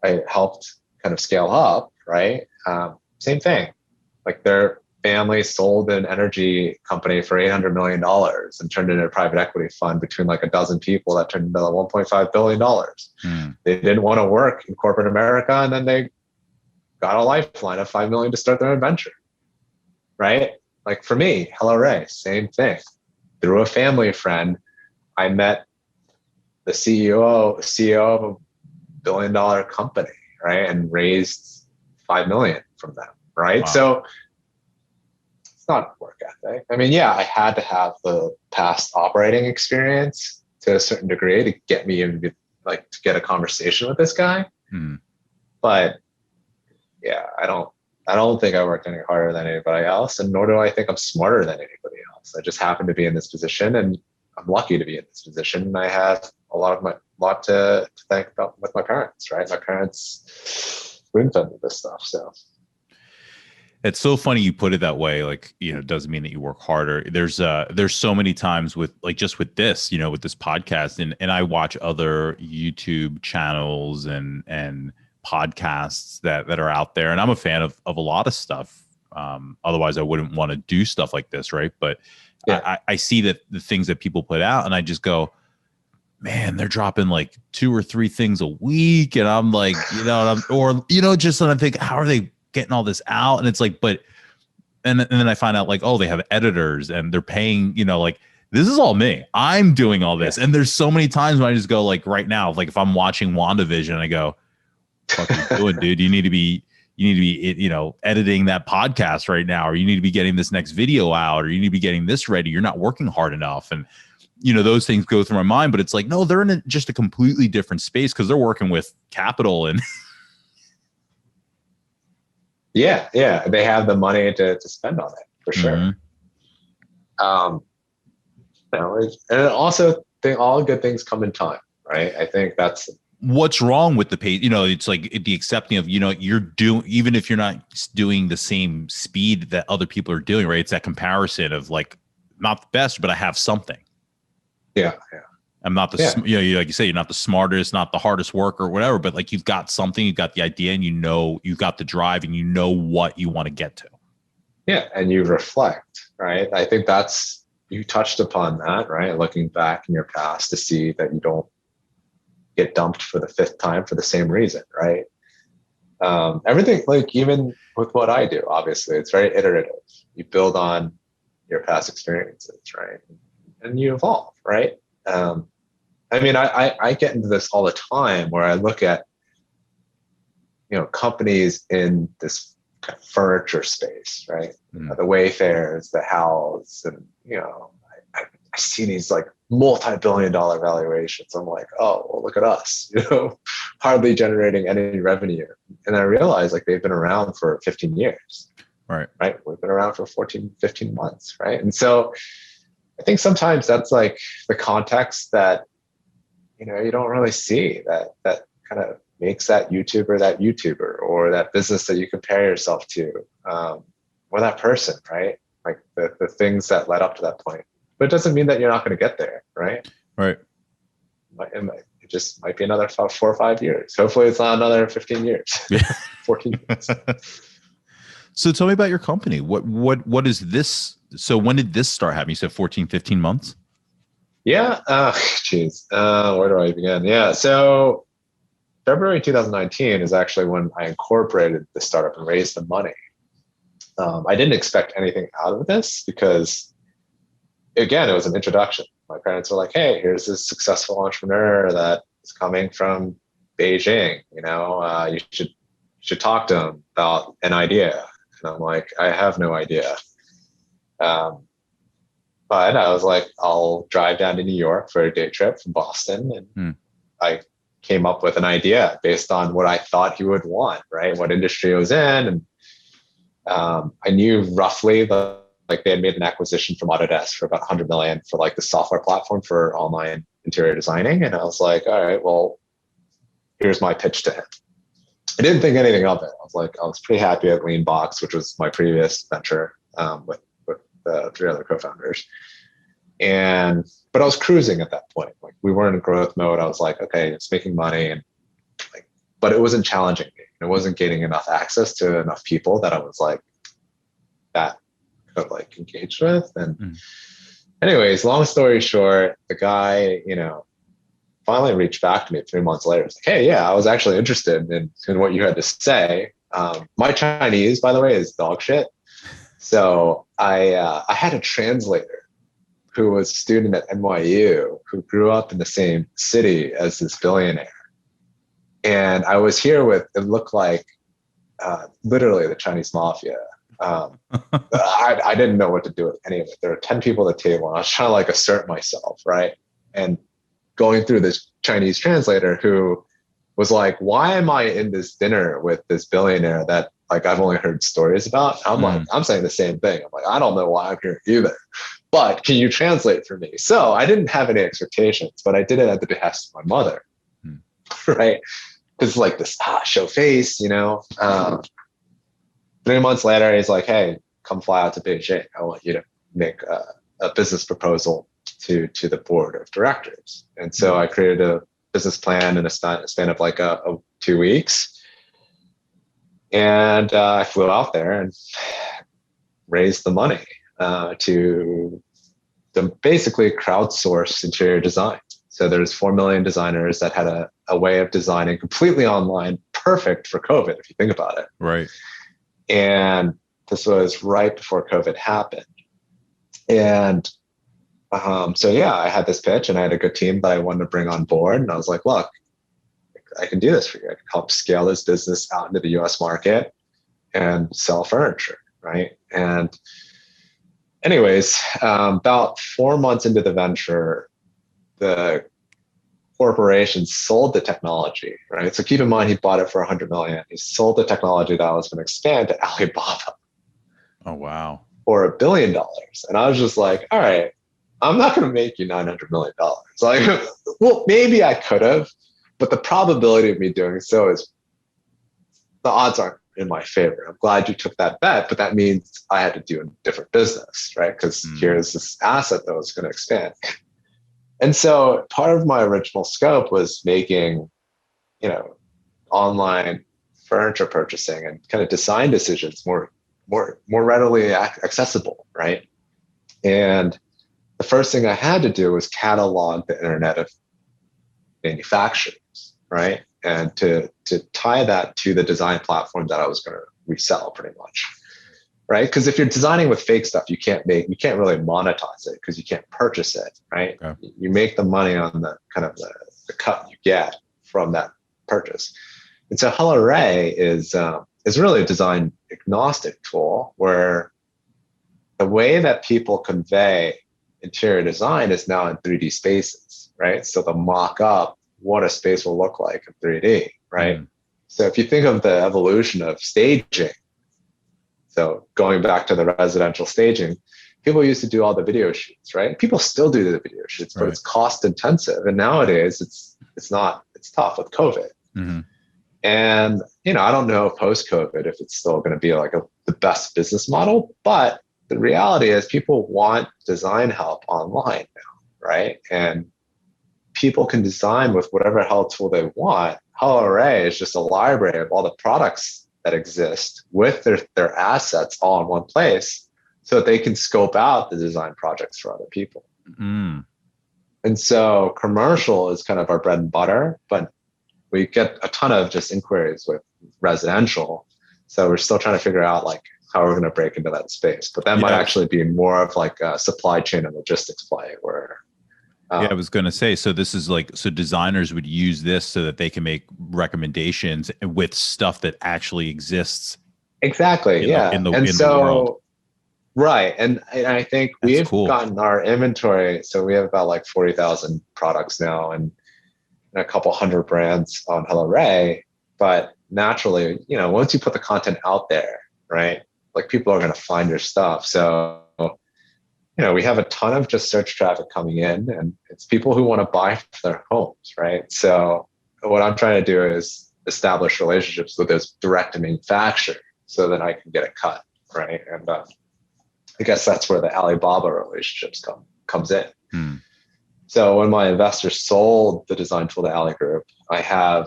I helped kind of scale up, right? Same thing. Like their family sold an energy company for $800 million and turned it into a private equity fund between like a dozen people that turned into $1.5 billion. They didn't want to work in corporate America, and then they got a lifeline of $5 million to start their own venture, right? Like for me, Hello Ray, same thing. Through a family friend, I met the CEO of a billion-dollar company, right? And raised $5 million from them, right? Wow. So it's not work ethic. I mean, yeah, I had to have the past operating experience to a certain degree to get me into to get a conversation with this guy. But yeah, I don't think I worked any harder than anybody else, and nor do I think I'm smarter than anybody else. I just happen to be in this position, and I'm lucky to be in this position. And I have a lot to thank about with my parents, right? My parents spoon-fed me this stuff. So it's so funny you put it that way. Like, it doesn't mean that you work harder. There's so many times with just with this, with this podcast, and I watch other YouTube channels and podcasts that are out there, and I'm a fan of a lot of stuff. Otherwise I wouldn't want to do stuff like this, right? But yeah. I see that the things that people put out, and I just go, man, they're dropping like 2 or 3 things a week, and I'm like, and I think, how are they getting all this out? And it's like, and then I find out like, oh, they have editors and they're paying, like, this is all me. I'm doing all this. And there's so many times when I just go, like, right now, like if I'm watching WandaVision, I go, what are you doing, dude? You need to be, editing that podcast right now, or you need to be getting this next video out, or you need to be getting this ready. You're not working hard enough. And, those things go through my mind, but it's like, no, they're in just a completely different space because they're working with capital and yeah, they have the money to spend on it for sure. And also all good things come in time, right? I think that's what's wrong with the pace. It's like the accepting of, you're doing, even if you're not doing the same speed that other people are doing, right? It's that comparison of like, not the best, but I have something. Yeah. I'm not the, like you say, you're not the smartest, not the hardest worker or whatever, but like you've got something, you've got the idea, and you've got the drive, and what you want to get to. Yeah. And you reflect, right? I think you touched upon that, right? Looking back in your past to see that you don't get dumped for the 5th time for the same reason, right? Everything, like even with what I do, obviously it's very iterative. You build on your past experiences, right? And you evolve, right? I mean, I get into this all the time where I look at, companies in this kind of furniture space, right? The Wayfairs, the Howes, and, I see these like multi-billion-dollar valuations. I'm like, oh, well, look at us, hardly generating any revenue. And I realize like they've been around for 15 years, right? We've been around for 14, 15 months, right? And so I think sometimes that's like the context that, you don't really see that kind of makes that YouTuber or that business that you compare yourself to, or that person, right? Like the things that led up to that point. But it doesn't mean that you're not going to get there, right? Right. It just might be another 4 or 5 years. Hopefully it's not another 15 years, 14 years. So tell me about your company. What is this? So when did this start happening? You said 14, 15 months? Yeah. Where do I begin? Yeah. So February 2019 is actually when I incorporated the startup and raised the money. I didn't expect anything out of this because, again, it was an introduction. My parents were like, hey, here's this successful entrepreneur that is coming from Beijing. You should should talk to him about an idea. And I'm like, I have no idea. But I was like, I'll drive down to New York for a day trip from Boston. And I came up with an idea based on what I thought he would want, right? What industry it was in. And I knew roughly like they had made an acquisition from Autodesk for about 100 million for like the software platform for online interior designing. And I was like, all right, well, here's my pitch to him. I didn't think anything of it. I was pretty happy at Leanbox, which was my previous venture with the 3 other co-founders. But I was cruising at that point. Like we weren't in growth mode. I was like, okay, it's making money, and like, but it wasn't challenging me. It wasn't getting enough access to enough people that I was like that could like engage with. And anyways, long story short, the guy, finally reached back to me 3 months later. It's like, hey, yeah, I was actually interested in what you had to say. My Chinese, by the way, is dog shit. So I had a translator who was a student at NYU who grew up in the same city as this billionaire. And I was here with, it looked like literally the Chinese mafia. I didn't know what to do with any of it. There were 10 people at the table, and I was trying to like assert myself, right? And going through this Chinese translator who was like, why am I in this dinner with this billionaire that like I've only heard stories about? I'm like, I'm saying the same thing. I'm like, I don't know why I'm here either, but can you translate for me? So I didn't have any expectations, but I did it at the behest of my mother, right? Because like this show face, 3 months later, he's like, hey, come fly out to Beijing. I want you to make a business proposal to the board of directors. And so I created a business plan in a span of like 2 weeks. And I flew out there and raised the money to basically crowdsource interior design. So there's 4 million designers that had a way of designing completely online, perfect for COVID, if you think about it. Right. And this was right before COVID happened. And so yeah, I had this pitch and I had a good team that I wanted to bring on board. And I was like, look, I can do this for you. I can help scale this business out into the US market and sell furniture, right? And anyways, about 4 months into the venture, the corporation sold the technology, right? So keep in mind, he bought it for 100 million. He sold the technology that was going to expand to Alibaba. Oh, wow. For $1 billion. And I was just like, all right, I'm not going to make you $900 million. Like, well, maybe I could have, but the probability of me doing so is the odds aren't in my favor. I'm glad you took that bet, but that means I had to do a different business, right? Because here's this asset that was going to expand. And so part of my original scope was making, online furniture purchasing and kind of design decisions more readily accessible, right? And the first thing I had to do was catalog the internet of manufacturers, right? And to tie that to the design platform that I was going to resell pretty much, right? Because if you're designing with fake stuff, you can't really monetize it because you can't purchase it, right? Okay. You make the money on the kind of the cut you get from that purchase. And so HelloRay is really a design agnostic tool where the way that people convey interior design is now in 3D spaces, right? So they'll mock up what a space will look like in 3D, right? So if you think of the evolution of staging, so going back to the residential staging, people used to do all the video shoots, right? People still do the video shoots, but it's cost intensive. And nowadays it's tough with COVID. And, I don't know post-COVID if it's still going to be like the best business model, but the reality is people want design help online now, right? And people can design with whatever hell tool they want. HelloRay is just a library of all the products that exist with their assets all in one place so that they can scope out the design projects for other people. And so commercial is kind of our bread and butter, but we get a ton of just inquiries with residential. So we're still trying to figure out like how we're going to break into that space. But that might actually be more of like a supply chain and logistics play where Yeah, I was going to say, so this is like, so designers would use this so that they can make recommendations with stuff that actually exists Exactly. Yeah. And in the world. so, right. And I think That's we've cool. gotten our inventory. So we have about like 40,000 products now and a couple hundred brands on HelloRay. But naturally, once you put the content out there, right, like people are going to find your stuff. So, we have a ton of just search traffic coming in, and it's people who want to buy for their homes, right? So what I'm trying to do is establish relationships with those direct to manufacturer so that I can get a cut, right? And I guess that's where the Alibaba relationships comes in. So when my investors sold the design tool to Ali Group, I have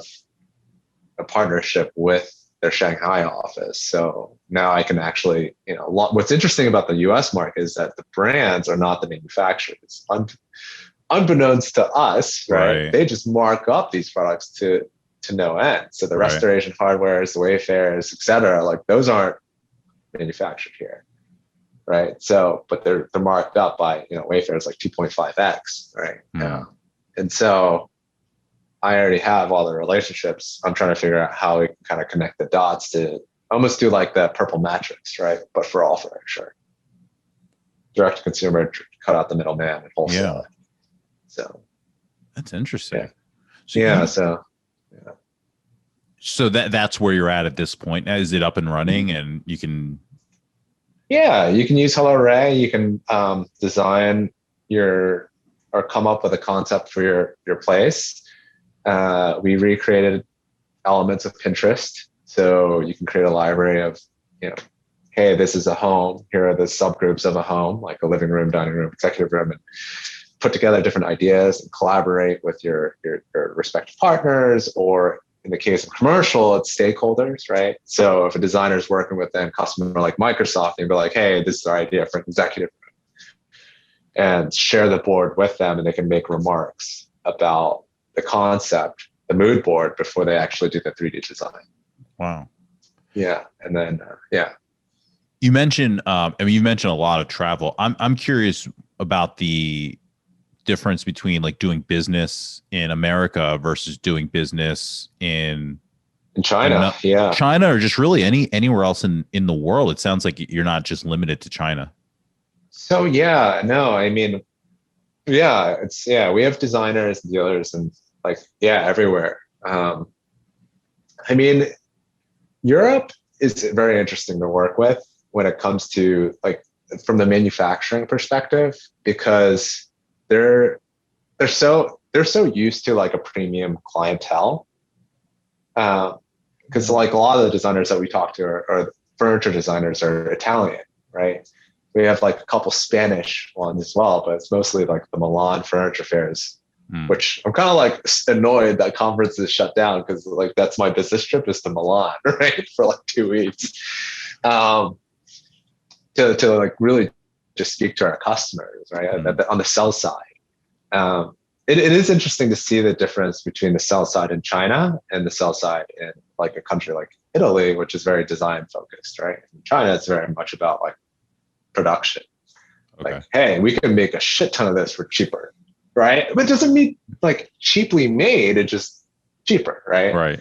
a partnership with their Shanghai office. So now I can actually, what's interesting about the US market is that the brands are not the manufacturers. Unbeknownst to us, right? They just mark up these products to no end. So the restoration hardwares, the Wayfarers, et cetera, like those aren't manufactured here. Right. So, but they're marked up by, Wayfarers like 2.5x. Right. And so I already have all the relationships. I'm trying to figure out how we can kind of connect the dots to almost do like the purple matrix, right? But for all furniture. Direct to consumer, cut out the middleman and wholesale. Yeah. So that's interesting. Yeah. So that's where you're at this point. Is it up and running and you can? Yeah, you can use HelloRay. You can design or come up with a concept for your place. We recreated elements of Pinterest. So you can create a library of, hey, this is a home. Here are the subgroups of a home, like a living room, dining room, executive room, and put together different ideas and collaborate with your respective partners, or in the case of commercial, it's stakeholders, right? So if a designer is working with a customer like Microsoft, they'd be like, hey, this is our idea for an executive room, and share the board with them, and they can make remarks about the concept, the mood board, before they actually do the 3D design. Wow. Yeah. And then, You mentioned, you mentioned a lot of travel. I'm curious about the difference between like doing business in America versus doing business in China. China, or just really anywhere else in the world. It sounds like you're not just limited to China. So we have designers and dealers and everywhere. Europe is very interesting to work with when it comes to from the manufacturing perspective, because they're so used to like a premium clientele. Because a lot of the designers that we talk to are furniture designers are Italian, right? We have like a couple Spanish ones as well, but it's mostly like the Milan furniture fairs, which I'm kind of like annoyed that conference is shut down, because like that's my business trip is to Milan, right, for like 2 weeks, to like really just speak to our customers, right, on the sell side. It is interesting to see the difference between the sell side in China and the sell side in like a country like Italy, which is very design focused, right? In China, it's very much about like production. Okay. Like, hey, we can make a shit ton of this for cheaper, right? But it doesn't mean like cheaply made, it's just cheaper, right? Right.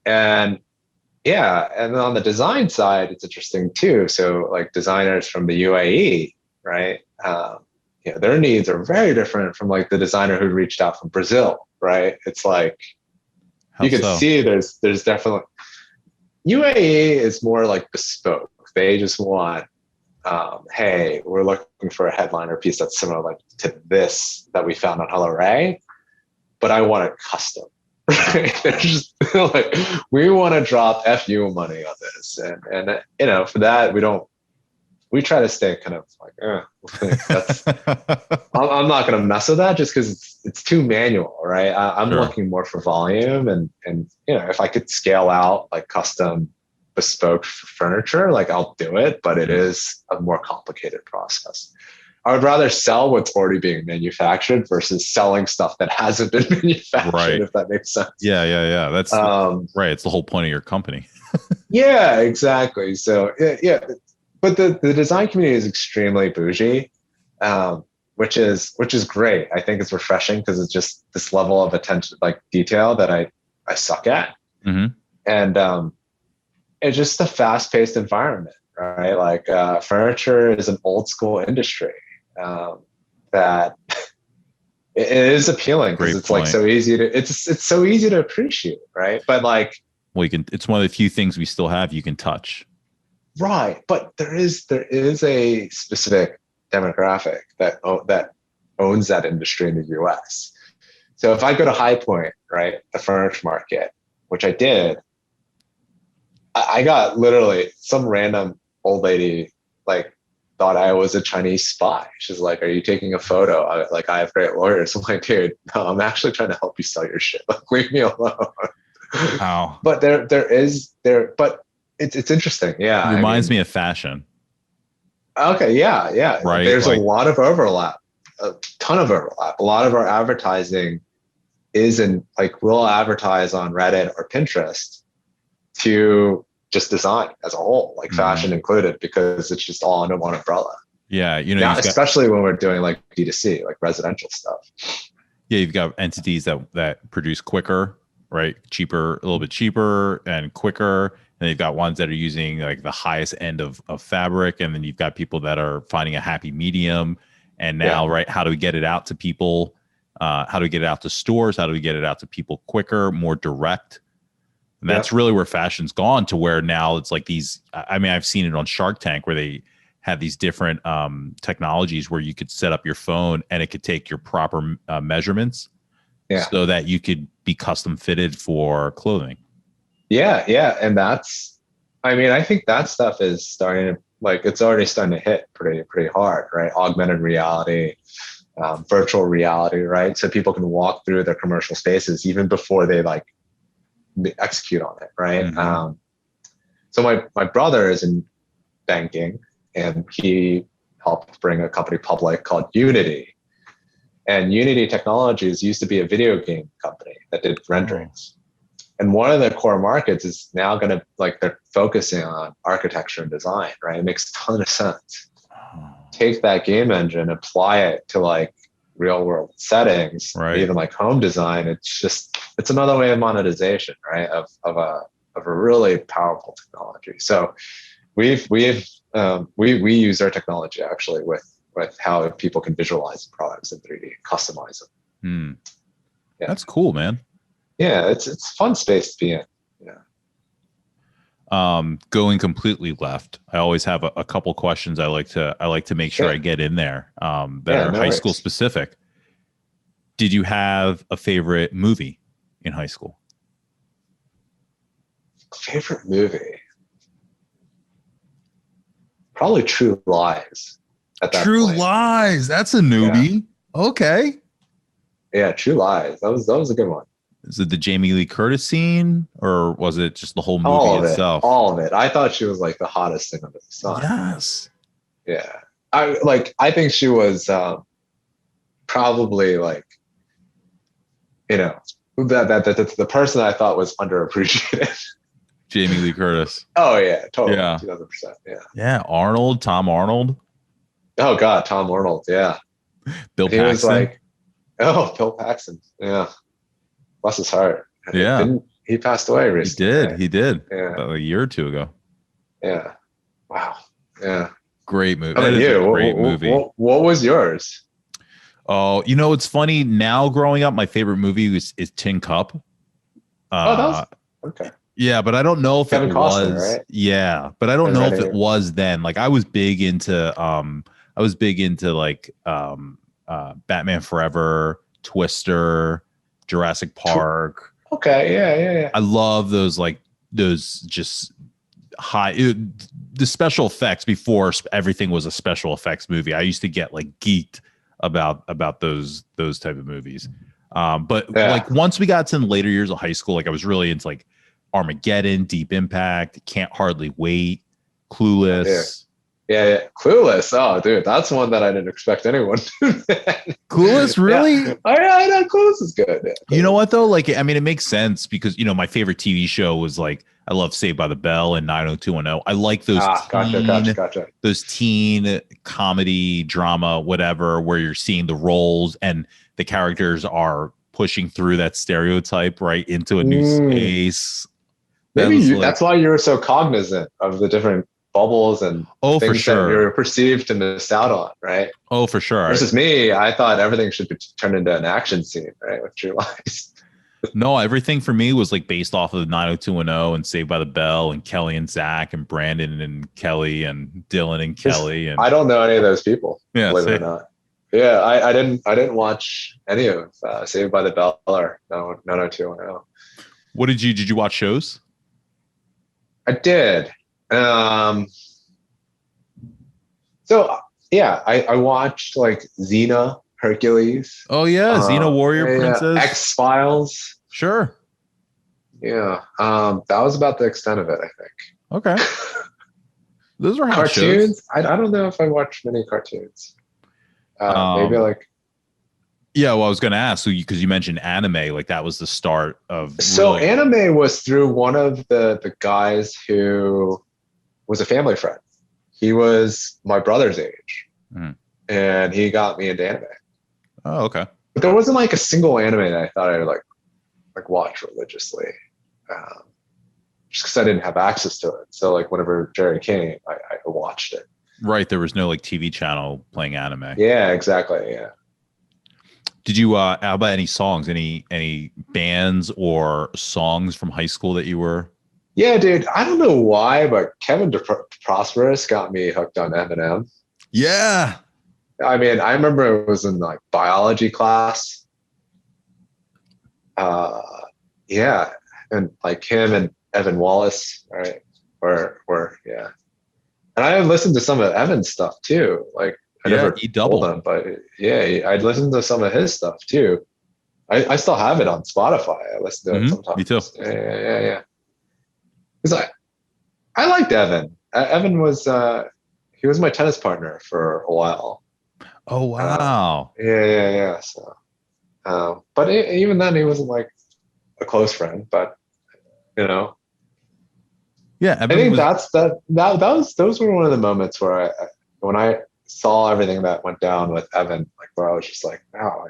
And then on the design side, it's interesting too. So like designers from the UAE, right? Their needs are very different from like the designer who reached out from Brazil, right? It's like, you can see there's definitely, UAE is more like bespoke. They just want, hey, we're looking for a headliner piece that's similar like to this that we found on HelloRay, but I want it custom. Right? They're just like, we want to drop FU money on this, and for that we try to stay kind of like, that's, I'm not going to mess with that just because it's too manual, right? I'm looking more for volume, and if I could scale out like custom bespoke furniture, like I'll do it, but it is a more complicated process. I would rather sell what's already being manufactured versus selling stuff that hasn't been manufactured, right, if that makes sense. Yeah. That's right. It's the whole point of your company. Yeah, exactly. So yeah. But the design community is extremely bougie. which is great. I think it's refreshing because it's just this level of attention, like detail that I suck at. Mm-hmm. And it's just a fast-paced environment, right? Like furniture is an old school industry that it is appealing because it's like so easy to it's so easy to appreciate, right? But like, well, it's one of the few things we still have you can touch. Right, but there is a specific demographic that owns that industry in the U.S. So if I go to High Point, right, the furniture market, which I did, I got literally some random old lady like thought I was a Chinese spy. She's like, "Are you taking a photo?" I have great lawyers. I'm like, "Dude, no, I'm actually trying to help you sell your shit. Like, leave me alone." Wow. But but it's interesting. Yeah, It reminds me of fashion. Okay, yeah. Right. There's a lot of overlap, a ton of overlap. A lot of our advertising isn't like we'll advertise on Reddit or Pinterest to just design as a whole, like fashion included, because it's just all under one umbrella. Yeah, especially when we're doing like D2C, like residential stuff. Yeah, you've got entities that produce quicker, right? Cheaper, a little bit cheaper and quicker. And you've got ones that are using like the highest end of fabric. And then you've got people that are finding a happy medium. And now, right, how do we get it out to people? How do we get it out to stores? How do we get it out to people quicker, more direct? And that's really where fashion's gone to, where now it's like these, I mean, I've seen it on Shark Tank where they have these different technologies where you could set up your phone and it could take your proper measurements so that you could be custom fitted for clothing. Yeah. And I think that stuff is starting to, like, it's already starting to hit pretty hard, right? Augmented reality, virtual reality, right? So people can walk through their commercial spaces even before they like execute on it, right? Mm-hmm. So my brother is in banking, and he helped bring a company public called Unity. And Unity Technologies used to be a video game company that did renderings. And one of the core markets is now going to, like, they're focusing on architecture and design, right? It makes a ton of sense. Take that game engine, apply it to like real world settings, even like home design. It's another way of monetization, right? Of a really powerful technology. So we use our technology actually with how people can visualize products in 3D, customize them. Yeah. That's cool, man. Yeah, it's a fun space to be in. Going completely left, I always have a couple questions I like to make sure I get in there that are high school specific. Did you have a favorite movie in high school? Favorite movie? Probably True Lies. True Lies. That's a newbie. Yeah. Okay. Yeah, True Lies. That was a good one. Is it the Jamie Lee Curtis scene, or was it just the whole movie itself? All of it. I thought she was like the hottest thing under the sun. Yes. Yeah. I think she was probably like, that's the person I thought was underappreciated. Jamie Lee Curtis. Oh yeah, totally. Yeah. 2000%. Yeah. Yeah. Tom Arnold. Oh God, Tom Arnold. Yeah. Bill Paxton. He was like, Bill Paxton. Yeah. Bless his heart. Yeah. He passed away recently. He did. Yeah. About a year or two ago. Yeah. Wow. Yeah. Great movie. How about you? Great movie. What was yours? Oh, it's funny. Now growing up, my favorite movie is Tin Cup. That was okay. Yeah, but I don't know if Kevin it Costner, was. Right? Yeah, but I don't know if it was then. Like I was big into like Batman Forever, Twister, Jurassic Park. Okay, yeah. I love those just the special effects before everything was a special effects movie. I used to get like geeked about those type of movies. But like once we got to the later years of high school, like I was really into like Armageddon, Deep Impact, Can't Hardly Wait, Clueless. Yeah. Clueless. Oh, dude, that's one that I didn't expect anyone to. Clueless, really? Yeah. I know Clueless is good. Yeah, You know what though? Like, I mean, it makes sense because my favorite TV show was like I love Saved by the Bell and 90210. I like those Gotcha. those teen comedy drama, whatever, where you're seeing the roles and the characters are pushing through that stereotype right into a new space. That's why you're so cognizant of the different bubbles and for things that sure. you're perceived to miss out on, right? Oh, for sure. Versus me, I thought everything should be turned into an action scene, right? With True Lies. No, everything for me was like based off of 90210 and Saved by the Bell and Kelly and Zach and Brandon and Kelly and Dylan and Kelly. And I don't know any of those people, yeah, believe it or not. Yeah, I didn't watch any of Saved by the Bell or 90210. What did you watch shows? I did. So yeah, I watched like Xena, Hercules. Oh yeah, Xena Warrior Princess, X-Files. Sure. Yeah, that was about the extent of it, I think. Okay. Those are cartoons. Shows. I don't know if I watched many cartoons. Maybe like. Yeah, well, I was going to ask because you mentioned anime, like that was the start of. So anime was through one of the guys who was a family friend. He was my brother's age, and he got me into anime. Oh, okay. But there wasn't like a single anime that I thought I would like watch religiously, just because I didn't have access to it. So like whenever Jerry came, I watched it. Right, there was no like TV channel playing anime. Yeah, exactly. Yeah. Did you how about any songs, any bands or songs from high school that you were? Yeah, dude. I don't know why, but Kevin Prosperous got me hooked on Eminem. Yeah. I mean, I remember it was in like biology class. Yeah, and like him and Evan Wallace, right? Were yeah. And I listened to some of Evan's stuff too. Like I never told him, but yeah, I'd listen to some of his stuff too. I still have it on Spotify. I listen to it sometimes. Me too. Yeah. Because I liked Evan. Evan was he was my tennis partner for a while. Oh wow. Yeah. So, but even then, he wasn't like a close friend. But you know, yeah. I think those were one of the moments where when I saw everything that went down with Evan, like where I was just like, wow,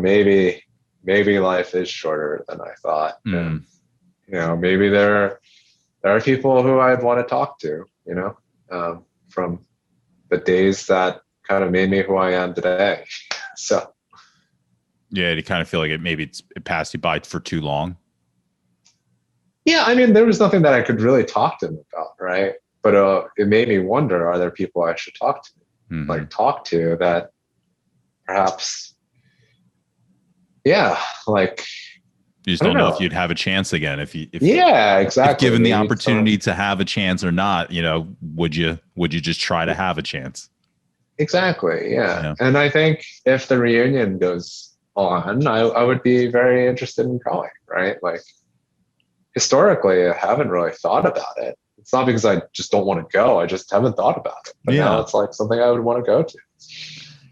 maybe life is shorter than I thought. And, maybe there are people who I'd want to talk to, from the days that kind of made me who I am today. So. Yeah, you kind of feel like it passed you by for too long. Yeah, I mean, there was nothing that I could really talk to him about, right? But it made me wonder: are there people I should talk to, that perhaps, yeah, like you just don't know if you'd have a chance again if yeah, exactly. If given the opportunity to have a chance or not, would you just try to have a chance? Exactly. Yeah. And I think if the reunion goes on, I would be very interested in going, right? Like. Historically, I haven't really thought about it. It's not because I just don't want to go. I just haven't thought about it. But now it's like something I would want to go to.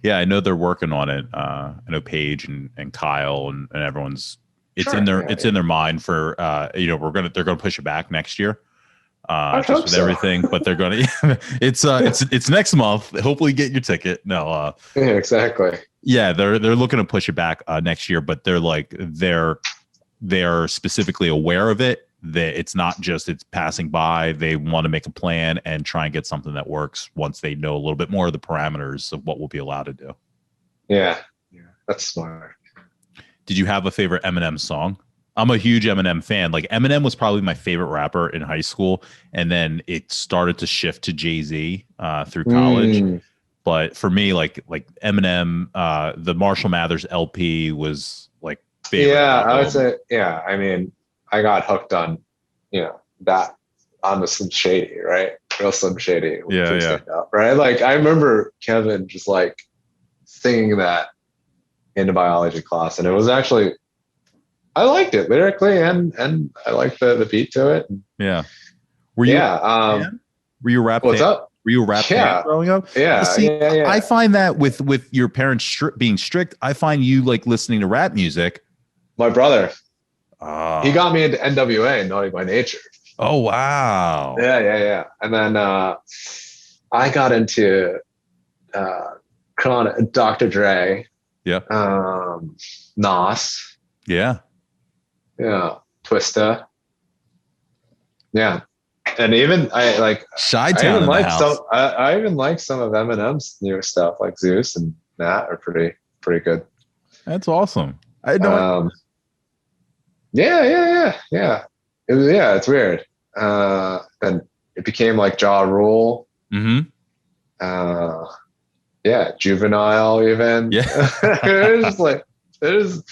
Yeah, I know they're working on it. I know Paige and Kyle and everyone's. It's in their mind for they're gonna push it back next year. Just with everything, but they're gonna. it's next month. Hopefully, get your ticket. No. Yeah, exactly. Yeah, they're looking to push it back next year, but they're specifically aware of it, that it's not just it's passing by. They want to make a plan and try and get something that works once they know a little bit more of the parameters of what we'll be allowed to do. Yeah, that's smart. Did you have a favorite Eminem song? I'm a huge Eminem fan. Like Eminem was probably my favorite rapper in high school, and then it started to shift to Jay-Z through college. But for me, like Eminem, the Marshall Mathers LP was like favorite. Yeah, I would say, yeah. I mean, I got hooked on, that on the Slim Shady, right? Real Slim Shady. Yeah. Right? Like I remember Kevin just like singing that in biology class, and it was actually, I liked it lyrically and I liked the beat to it. Yeah. Were you Yeah. were you a rap What's fan? up? Were you a rap fan Yeah. growing up? Yeah. See, Yeah. I Yeah. find that with your parents being strict, I find you like listening to rap music. My brother, he Oh, got me into NWA, Naughty by Nature. oh wow. Yeah. Yeah. Yeah. And then I got into Dr. Dre, Yeah. Nas, Yeah. yeah, Twista, yeah, and even I Chi-Town even in the like house. I even like some of Eminem's newer stuff, like Zeus and Nat are pretty good. That's awesome. I know. Yeah, yeah, yeah, yeah. Yeah, it's weird. And it became like Ja Rule. Mm-hmm. Uh, yeah, Juvenile even. Yeah. It was just like it is,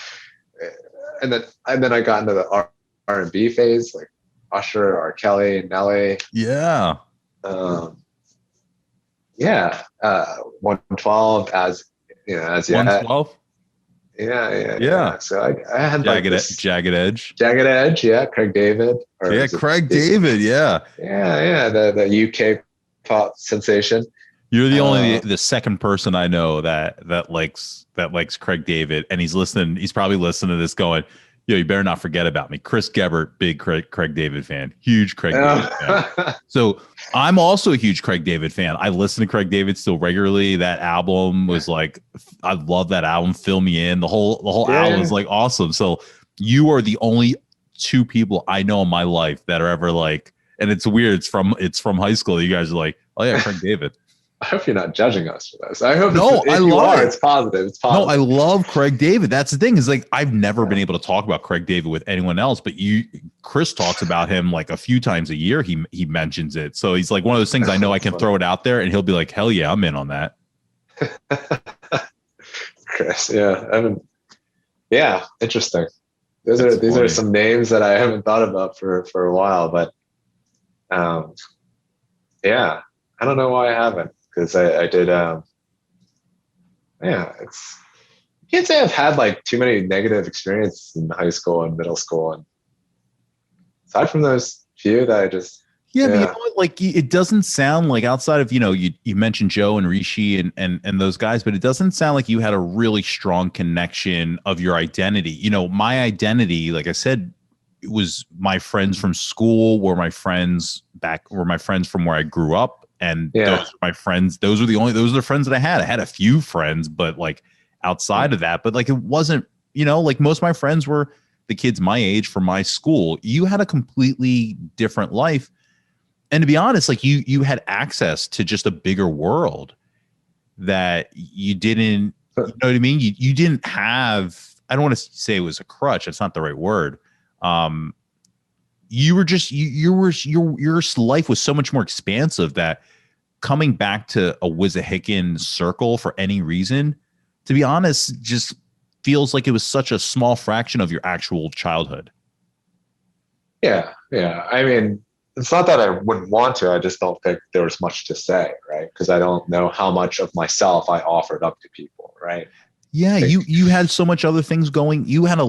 and then I got into the R&B phase, like Usher, R. Kelly, Nelly. Yeah. Um, yeah, 112 as as yet. 112. Yeah, yeah, Yeah. yeah. So I had like this Jagged Edge. Jagged Edge, yeah, Craig David, or Yeah, is it Craig David. Yeah. yeah, yeah, the UK pop sensation. You're the only Uh, the second person I know that likes Craig David, and he's listening. He's probably listening to this, going, "Yo, you better not forget about me." Chris Gebert, big Craig David fan, huge Craig David fan. So I'm also a huge Craig David fan. I listen to Craig David still regularly. That album was like, I love that album. Fill Me In. The whole album is like awesome. So you are the only two people I know in my life that are ever like, and it's weird. It's from high school. You guys are like, oh yeah, Craig David. I hope you're not judging us for this. I hope No, if you are, it's positive. It's positive. No, I love Craig David. That's the thing, is like I've never been able to talk about Craig David with anyone else, but Chris talks about him like a few times a year. He mentions it. So he's like one of those things I know I can throw it out there and he'll be like, hell yeah, I'm in on that. Chris, yeah. Yeah, interesting. These That's are some names that I haven't thought about for a while, but yeah, I don't know why I haven't, because I did yeah, it's you can't say I've had like too many negative experiences in high school and middle school, and aside from those few that I just Yeah, but you know what? Like, it doesn't sound like, outside of, you mentioned Joe and Rishi and those guys, but it doesn't sound like you had a really strong connection of your identity. My identity, like I said, it was my friends from school, were my friends from where I grew up. And those are my friends. Those are the friends that I had. I had a few friends, but like outside of that, but like it wasn't, like most of my friends were the kids my age from my school. You had a completely different life. And to be honest, like you had access to just a bigger world that you didn't, you know what I mean? You didn't have, I don't want to say it was a crutch. That's not the right word. You were just, your life was so much more expansive that coming back to a Wissahickon circle for any reason, to be honest, just feels like it was such a small fraction of your actual childhood. Yeah. I mean, it's not that I wouldn't want to. I just don't think there was much to say, right? Because I don't know how much of myself I offered up to people, right? Yeah, you had so much other things going. You had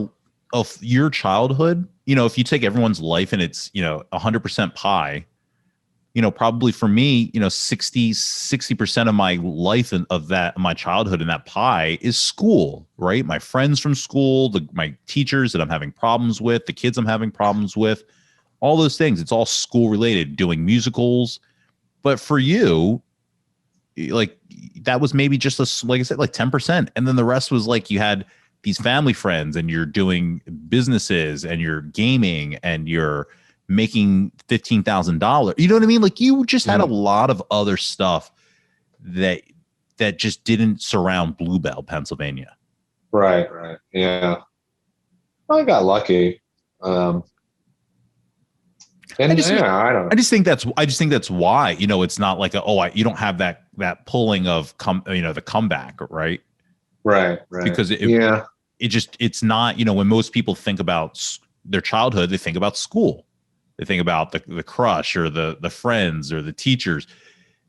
your childhood. If you take everyone's life and it's 100% pie, probably for me, 60% of my life and of my childhood in that pie is school, right? My friends from school, my teachers that I'm having problems with, the kids I'm having problems with, all those things. It's all school related, doing musicals. But for you, like that was maybe just like I said, like 10%. And then the rest was like you had these family friends and you're doing businesses and you're gaming and you're making $15,000. You know what I mean? Like you just had a lot of other stuff that just didn't surround Bluebell, Pennsylvania. Right. Yeah. I got lucky. And I just think that's why, it's not like you don't have that pulling of the comeback, right? Right. Because it's not, when most people think about their childhood, they think about school. They think about the crush or the friends or the teachers.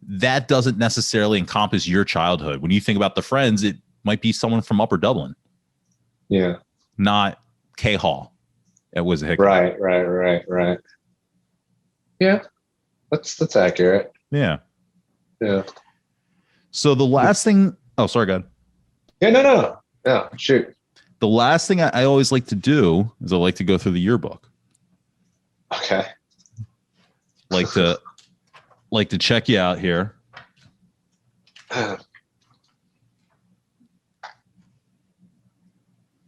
That doesn't necessarily encompass your childhood. When you think about the friends, it might be someone from Upper Dublin. Yeah. Not K Hall at Wissahickon. Right. Yeah. That's accurate. Yeah. Yeah. So the last thing. Oh, sorry, God. Yeah. No. Shoot. The last thing I always like to do is I like to go through the yearbook. Okay. Like to check you out here.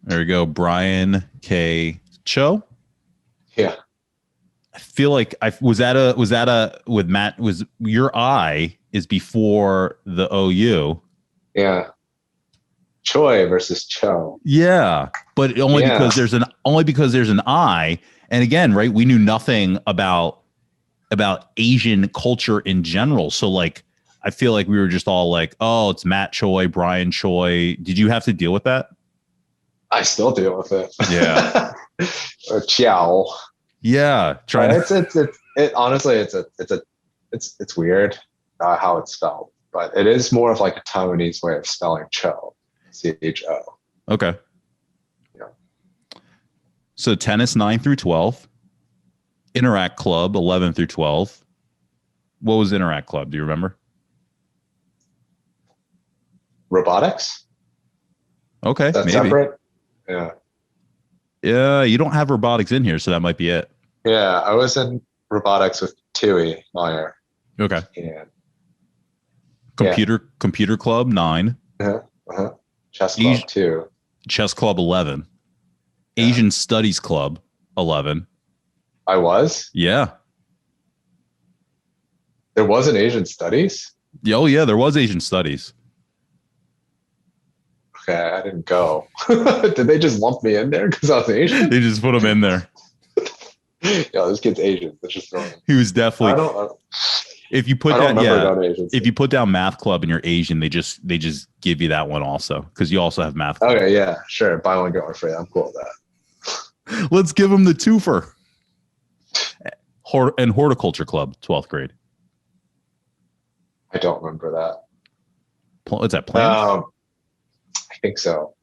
There we go. Brian K. Chiou. Yeah. I feel like was that with Matt, was your I is before the OU. Yeah. Choi versus Cho. Yeah. But only because there's an I. And again, right, we knew nothing about Asian culture in general. So like I feel like we were just all like, oh, it's Matt Choi, Brian Choi. Did you have to deal with that? I still deal with it. Yeah. Or Chiou. Yeah. Honestly, it's weird how it's spelled, but it is more of like a Taiwanese way of spelling Cho. CHO. Okay. Yeah. So tennis 9 through 12. Interact Club 11 through 12. What was Interact Club? Do you remember? Robotics? Okay. That's maybe. Separate? Yeah. Yeah, you don't have robotics in here, so that might be it. Yeah, I was in robotics with Tui Meyer. Okay. And Computer Club 9. Chess Club 2. Chess Club 11. Yeah. Asian Studies Club 11. I was? Yeah. There was an Asian Studies? Oh yeah, there was Asian Studies. Okay, I didn't go. Did they just lump me in there because I was Asian? They just put him in there. Yeah, this kid's Asian. Let's just throw him. He was definitely. If you put if you put down Math Club and you're Asian, they just give you that one also because you also have Math Club. Okay, yeah, sure. Buy one get one free. I'm cool with that. Let's give him the twofer. And Horticulture Club, 12th grade. I don't remember that. What's that, plants? I think so.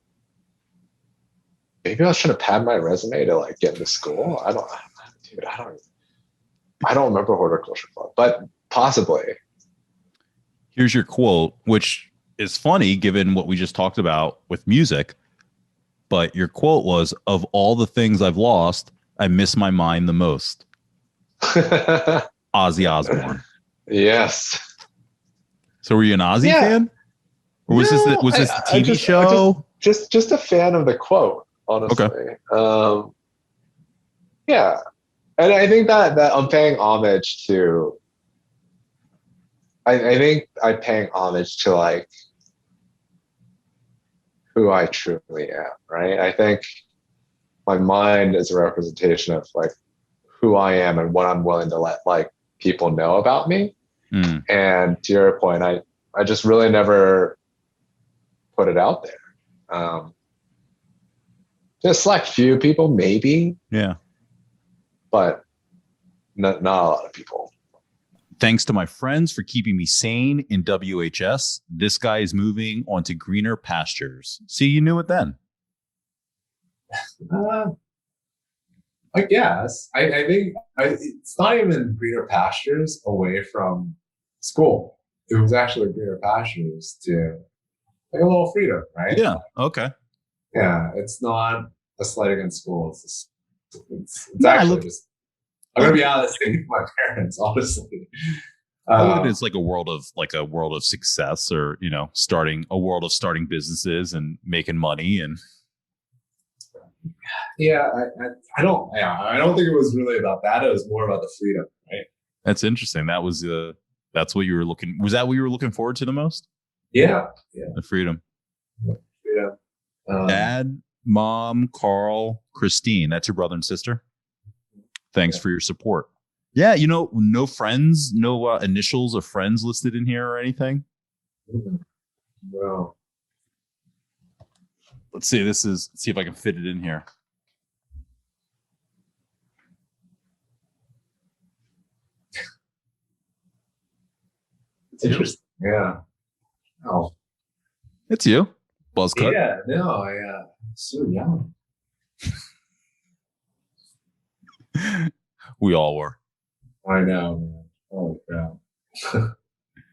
Maybe I was trying to pad my resume to like get into school. I don't remember Horticulture Club, but possibly. Here's your quote, which is funny given what we just talked about with music. But your quote was, "Of all the things I've lost, I miss my mind the most." Ozzy Osbourne. Yes. So were you an Ozzy fan? Or was this the TV show? Just a fan of the quote, honestly. Okay. Yeah. And I think that I'm paying homage to I think I'm paying homage to like who I truly am, right? I think my mind is a representation of like who I am and what I'm willing to let like people know about me. And to your point, I just really never put it out there. Just select few people, maybe. Yeah. But not a lot of people. Thanks to my friends for keeping me sane in WHS. This guy is moving on to greener pastures. See, you knew it then. I guess. I think it's not even greener pastures away from school. It was actually greener pastures to like a little freedom, right? Yeah. Okay. Yeah. It's not a slight against school. It's actually just. I'm gonna be honest with my parents, honestly. It's like a world of success, or starting businesses and making money, and yeah, I don't think it was really about that. It was more about the freedom, right? That's interesting. That's what you were looking. Was that what you were looking forward to the most? Yeah. The freedom. Yeah. Dad, Mom, Carl, Christine. That's your brother and sister. Thanks for your support. Yeah, no friends, no initials of friends listed in here or anything. No. Let's see. See if I can fit it in here. It's interesting. Yeah. Oh. It's you. Buzz cut. Yeah. No. Yeah. So young. We all were. I know, man. Oh crap.